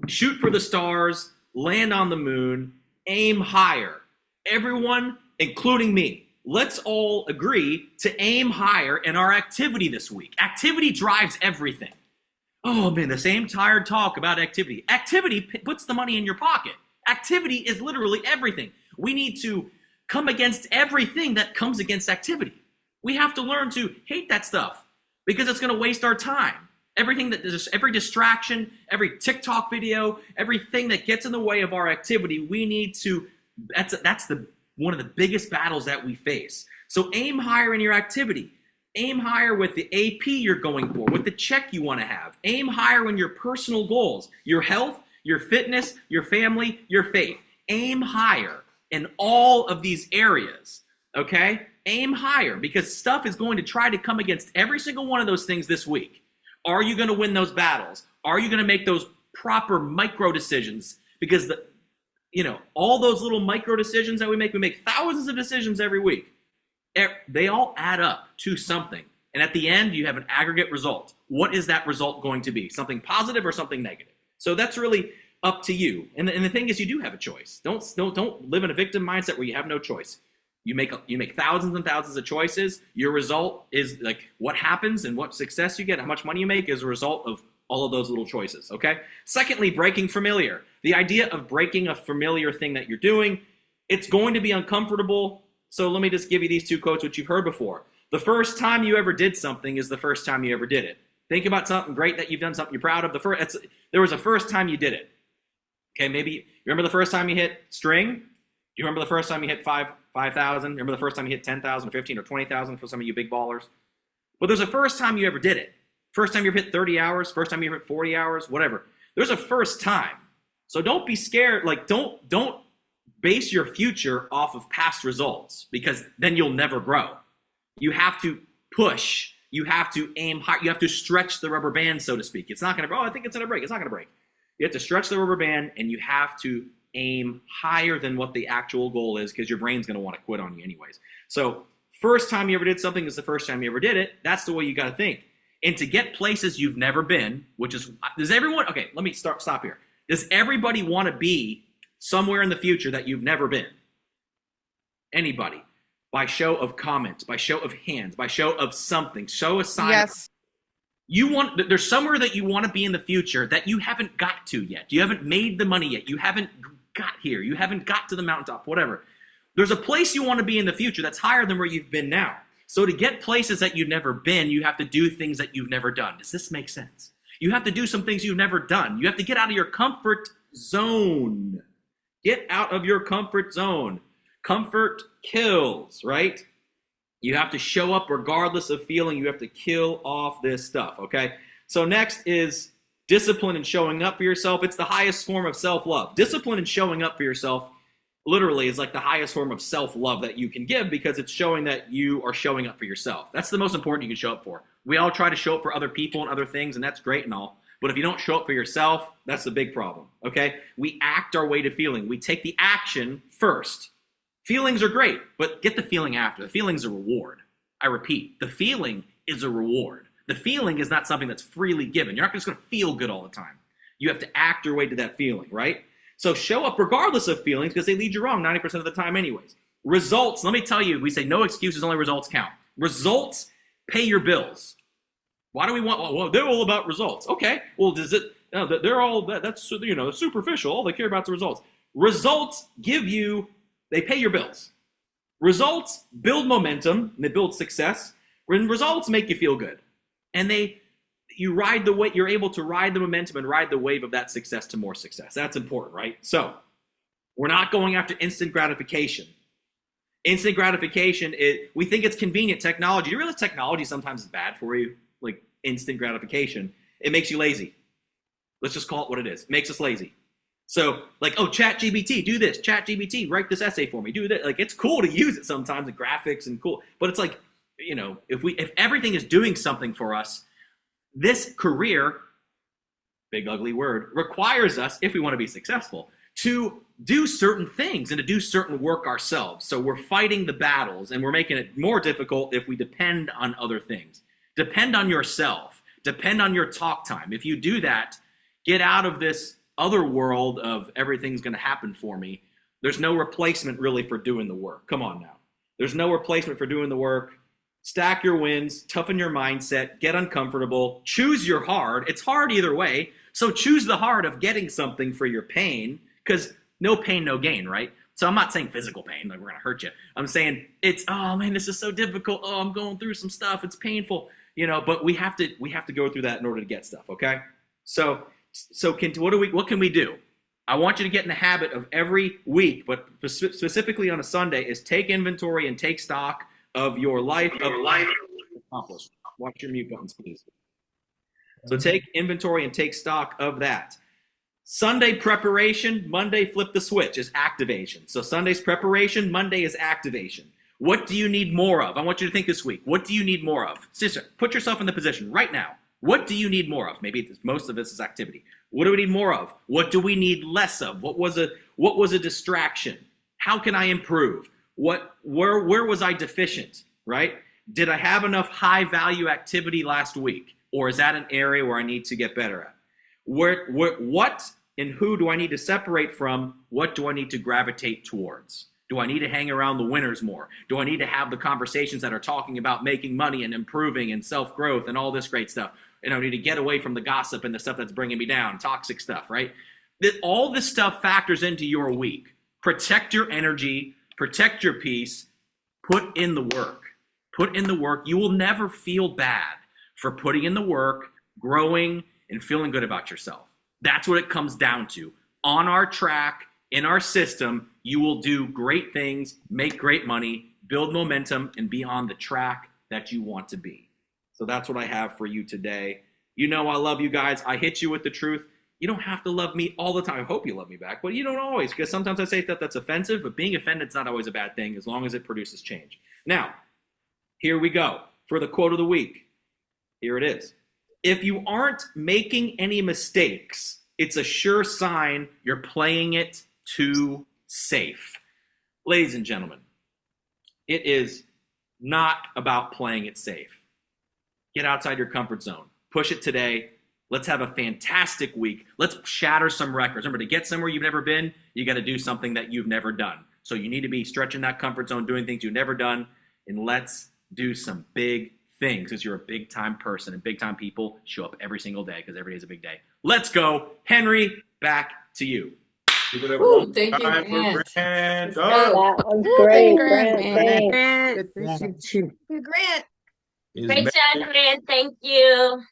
Shoot for the stars, land on the moon, aim higher. Everyone, including me, let's all agree to aim higher in our activity this week. Activity drives everything. Oh man, the same tired talk about activity. Activity puts the money in your pocket. Activity is literally everything. We need to come against everything that comes against activity. We have to learn to hate that stuff because it's going to waste our time. Everything every distraction, every TikTok video, everything that gets in the way of our activity, we need to, that's one of the biggest battles that we face. So aim higher in your activity. Aim higher with the AP you're going for, with the check you want to have. Aim higher in your personal goals, your health, your fitness, your family, your faith. Aim higher in all of these areas, okay? Aim higher because stuff is going to try to come against every single one of those things this week. Are you going to win those battles? Are you going to make those proper micro decisions? Because all those little micro decisions that we make thousands of decisions every week. They all add up to something. And at the end, you have an aggregate result. What is that result going to be? Something positive or something negative? So that's really up to you. And the thing is, you do have a choice. Don't live in a victim mindset where you have no choice. You make thousands and thousands of choices. Your result is like what happens and what success you get, how much money you make is a result of all of those little choices, okay? Secondly, breaking familiar. The idea of breaking a familiar thing that you're doing, it's going to be uncomfortable. So let me just give you these two quotes, which you've heard before. The first time you ever did something is the first time you ever did it. Think about something great that you've done, something you're proud of. There was a first time you did it. Okay, maybe you remember the first time you hit string? Do you remember the first time you hit 5,000? Remember the first time you hit 10,000 or 15 or 20,000 for some of you big ballers? But there's a first time you ever did it. First time you ever hit 30 hours, first time you ever hit 40 hours, whatever. There's a first time. So don't be scared. Like don't base your future off of past results because then you'll never grow. You have to push. You have to aim high. You have to stretch the rubber band, so to speak. It's not going to, I think it's going to break. It's not going to break. You have to stretch the rubber band and you have to aim higher than what the actual goal is because your brain's going to want to quit on you anyways. So first time you ever did something is the first time you ever did it. That's the way you got to think. And to get places you've never been, which is, does everyone, okay, let me stop here. Does everybody want to be somewhere in the future that you've never been? Anybody? By show of comments, by show of hands, by show of something, show a sign. Yes. There's somewhere that you want to be in the future that you haven't got to yet. You haven't made the money yet. You haven't got here. You haven't got to the mountaintop, whatever. There's a place you want to be in the future that's higher than where you've been now. So to get places that you've never been, you have to do things that you've never done. Does this make sense? You have to do some things you've never done. You have to get out of your comfort zone. Get out of your comfort zone. Comfort kills, right? You have to show up regardless of feeling. You have to kill off this stuff, okay? So next is discipline and showing up for yourself. It's the highest form of self-love. Discipline and showing up for yourself literally is like the highest form of self-love that you can give, because it's showing that you are showing up for yourself. That's the most important you can show up for. We all try to show up for other people and other things, and that's great and all. But if you don't show up for yourself, that's the big problem, okay? We act our way to feeling. We take the action first. Feelings are great, but get the feeling after. The feeling's a reward. I repeat, the feeling is a reward. The feeling is not something that's freely given. You're not just going to feel good all the time. You have to act your way to that feeling, right? So show up regardless of feelings, because they lead you wrong 90% of the time anyways. Results, let me tell you, we say no excuses, only results count. Results pay your bills. Why do we want, well, they're all about results. Okay, well, does it, no, they're all, that's, you know, superficial. All they care about is the results. Results give you, they pay your bills. Results build momentum, and they build success. And results make you feel good. And you ride the wave, you're able to ride the momentum and ride the wave of that success to more success. That's important, right? So we're not going after instant gratification. Instant gratification, we think it's convenient technology. You realize technology sometimes is bad for you? Like instant gratification. It makes you lazy. Let's just call it what it is. It makes us lazy. So like, oh, ChatGPT, do this. ChatGPT, write this essay for me. Do that. Like, it's cool to use it sometimes, the graphics and cool. But it's like, you know, if everything is doing something for us, this career, big ugly word, requires us, if we want to be successful, to do certain things and to do certain work ourselves. So we're fighting the battles, and we're making it more difficult if we depend on other things. Depend on yourself. Depend on your talk time. If you do that, get out of this other world of everything's going to happen for me. There's no replacement really for doing the work. Come on now. There's no replacement for doing the work. Stack your wins, toughen your mindset, get uncomfortable, choose your hard. It's hard either way. So choose the hard of getting something for your pain, because no pain, no gain, right? So I'm not saying physical pain, like we're going to hurt you. I'm saying it's, oh man, this is so difficult. Oh, I'm going through some stuff. It's painful, you know, but we have to go through that in order to get stuff. Okay. So what can we do? I want you to get in the habit of every week, but specifically on a Sunday, is take inventory and take stock of your life, accomplished. Watch your mute buttons, please. So take inventory and take stock of that. Sunday preparation, Monday flip the switch is activation. So Sunday's preparation, Monday is activation. What do you need more of? I want you to think this week. What do you need more of? Sister, put yourself in the position right now. What do you need more of? Maybe most of this is activity. What do we need more of? What do we need less of? What was a distraction? How can I improve? Where was I deficient, right? Did I have enough high value activity last week? Or is that an area where I need to get better at? What and who do I need to separate from? What do I need to gravitate towards? Do I need to hang around the winners more? Do I need to have the conversations that are talking about making money and improving and self-growth and all this great stuff? And I need to get away from the gossip and the stuff that's bringing me down, toxic stuff, right? All this stuff factors into your week. Protect your energy. Protect your peace. Put in the work. Put in the work. You will never feel bad for putting in the work, growing, and feeling good about yourself. That's what it comes down to. On our track, in our system, you will do great things, make great money, build momentum, and be on the track that you want to be. So that's what I have for you today. You know I love you guys. I hit you with the truth. You don't have to love me all the time. I hope you love me back, but you don't always, because sometimes I say stuff that's offensive, but being offended is not always a bad thing as long as it produces change. Now, here we go for the quote of the week. Here it is. If you aren't making any mistakes, it's a sure sign you're playing it too safe. Ladies and gentlemen, it is not about playing it safe. Get outside your comfort zone. Push it today. Let's have a fantastic week. Let's shatter some records. Remember, to get somewhere you've never been, you got to do something that you've never done. So you need to be stretching that comfort zone, doing things you've never done, and let's do some big things, because you're a big-time person, and big-time people show up every single day because every day is a big day. Let's go. Henry, back to you. Give it up Woo, one thank you, time for Grant. Grant. Let's Oh, go. That was Woo, great, Grant. Grant. Thanks. Grant. his Great job, Grant. Thank you.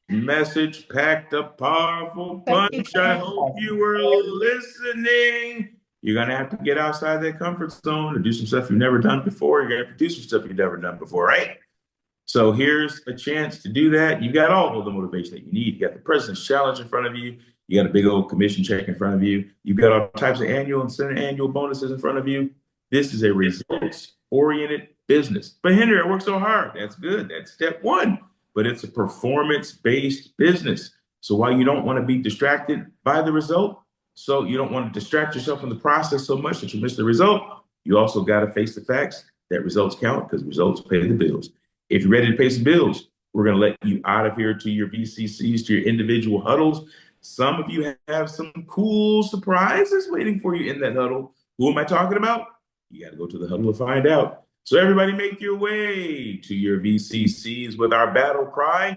message packed a powerful Thank you, punch. I hope you were listening. You're gonna have to get outside that comfort zone and do some stuff you've never done before. You're gonna have to do some stuff you've never done before, right? So here's a chance to do that. You got all of the motivation that you need. You got the President's Challenge in front of you. You got a big old commission check in front of you. You've got all types of annual and semi-annual bonuses in front of you. This is a results-oriented business. But Henry, I work so hard. That's good. That's step one. But it's a performance-based business. So while you don't want to be distracted by the result, so you don't want to distract yourself from the process so much that you miss the result, you also got to face the facts that results count because results pay the bills. If you're ready to pay some bills, we're going to let you out of here to your VCCs, to your individual huddles. Some of you have some cool surprises waiting for you in that huddle. Who am I talking about? You got to go to the huddle to find out. So everybody make your way to your VCCs with our battle cry.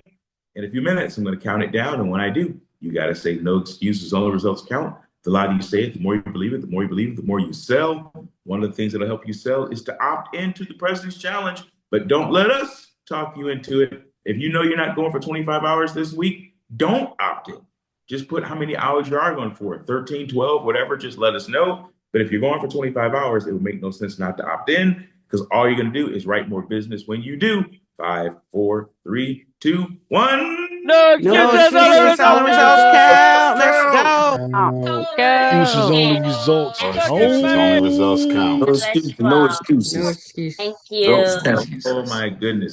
In a few minutes, I'm going to count it down. And when I do, you got to say no excuses, only results count. The louder you say it, the more you believe it, the more you believe it, the more you sell. One of the things that'll help you sell is to opt into the President's Challenge, but don't let us talk you into it. If you know you're not going for 25 hours this week, don't opt in. Just put how many hours you are going for, 13, 12, whatever, just let us know. But if you're going for 25 hours, it would make no sense not to opt in because all you're going to do is write more business when you do. 5, 4, 3, 2, 1. No excuses, only results count. Let's go. Excuses only results No count. excuses, only results count. No excuses. No excuses. No excuse. Thank Results you. count. Oh my goodness.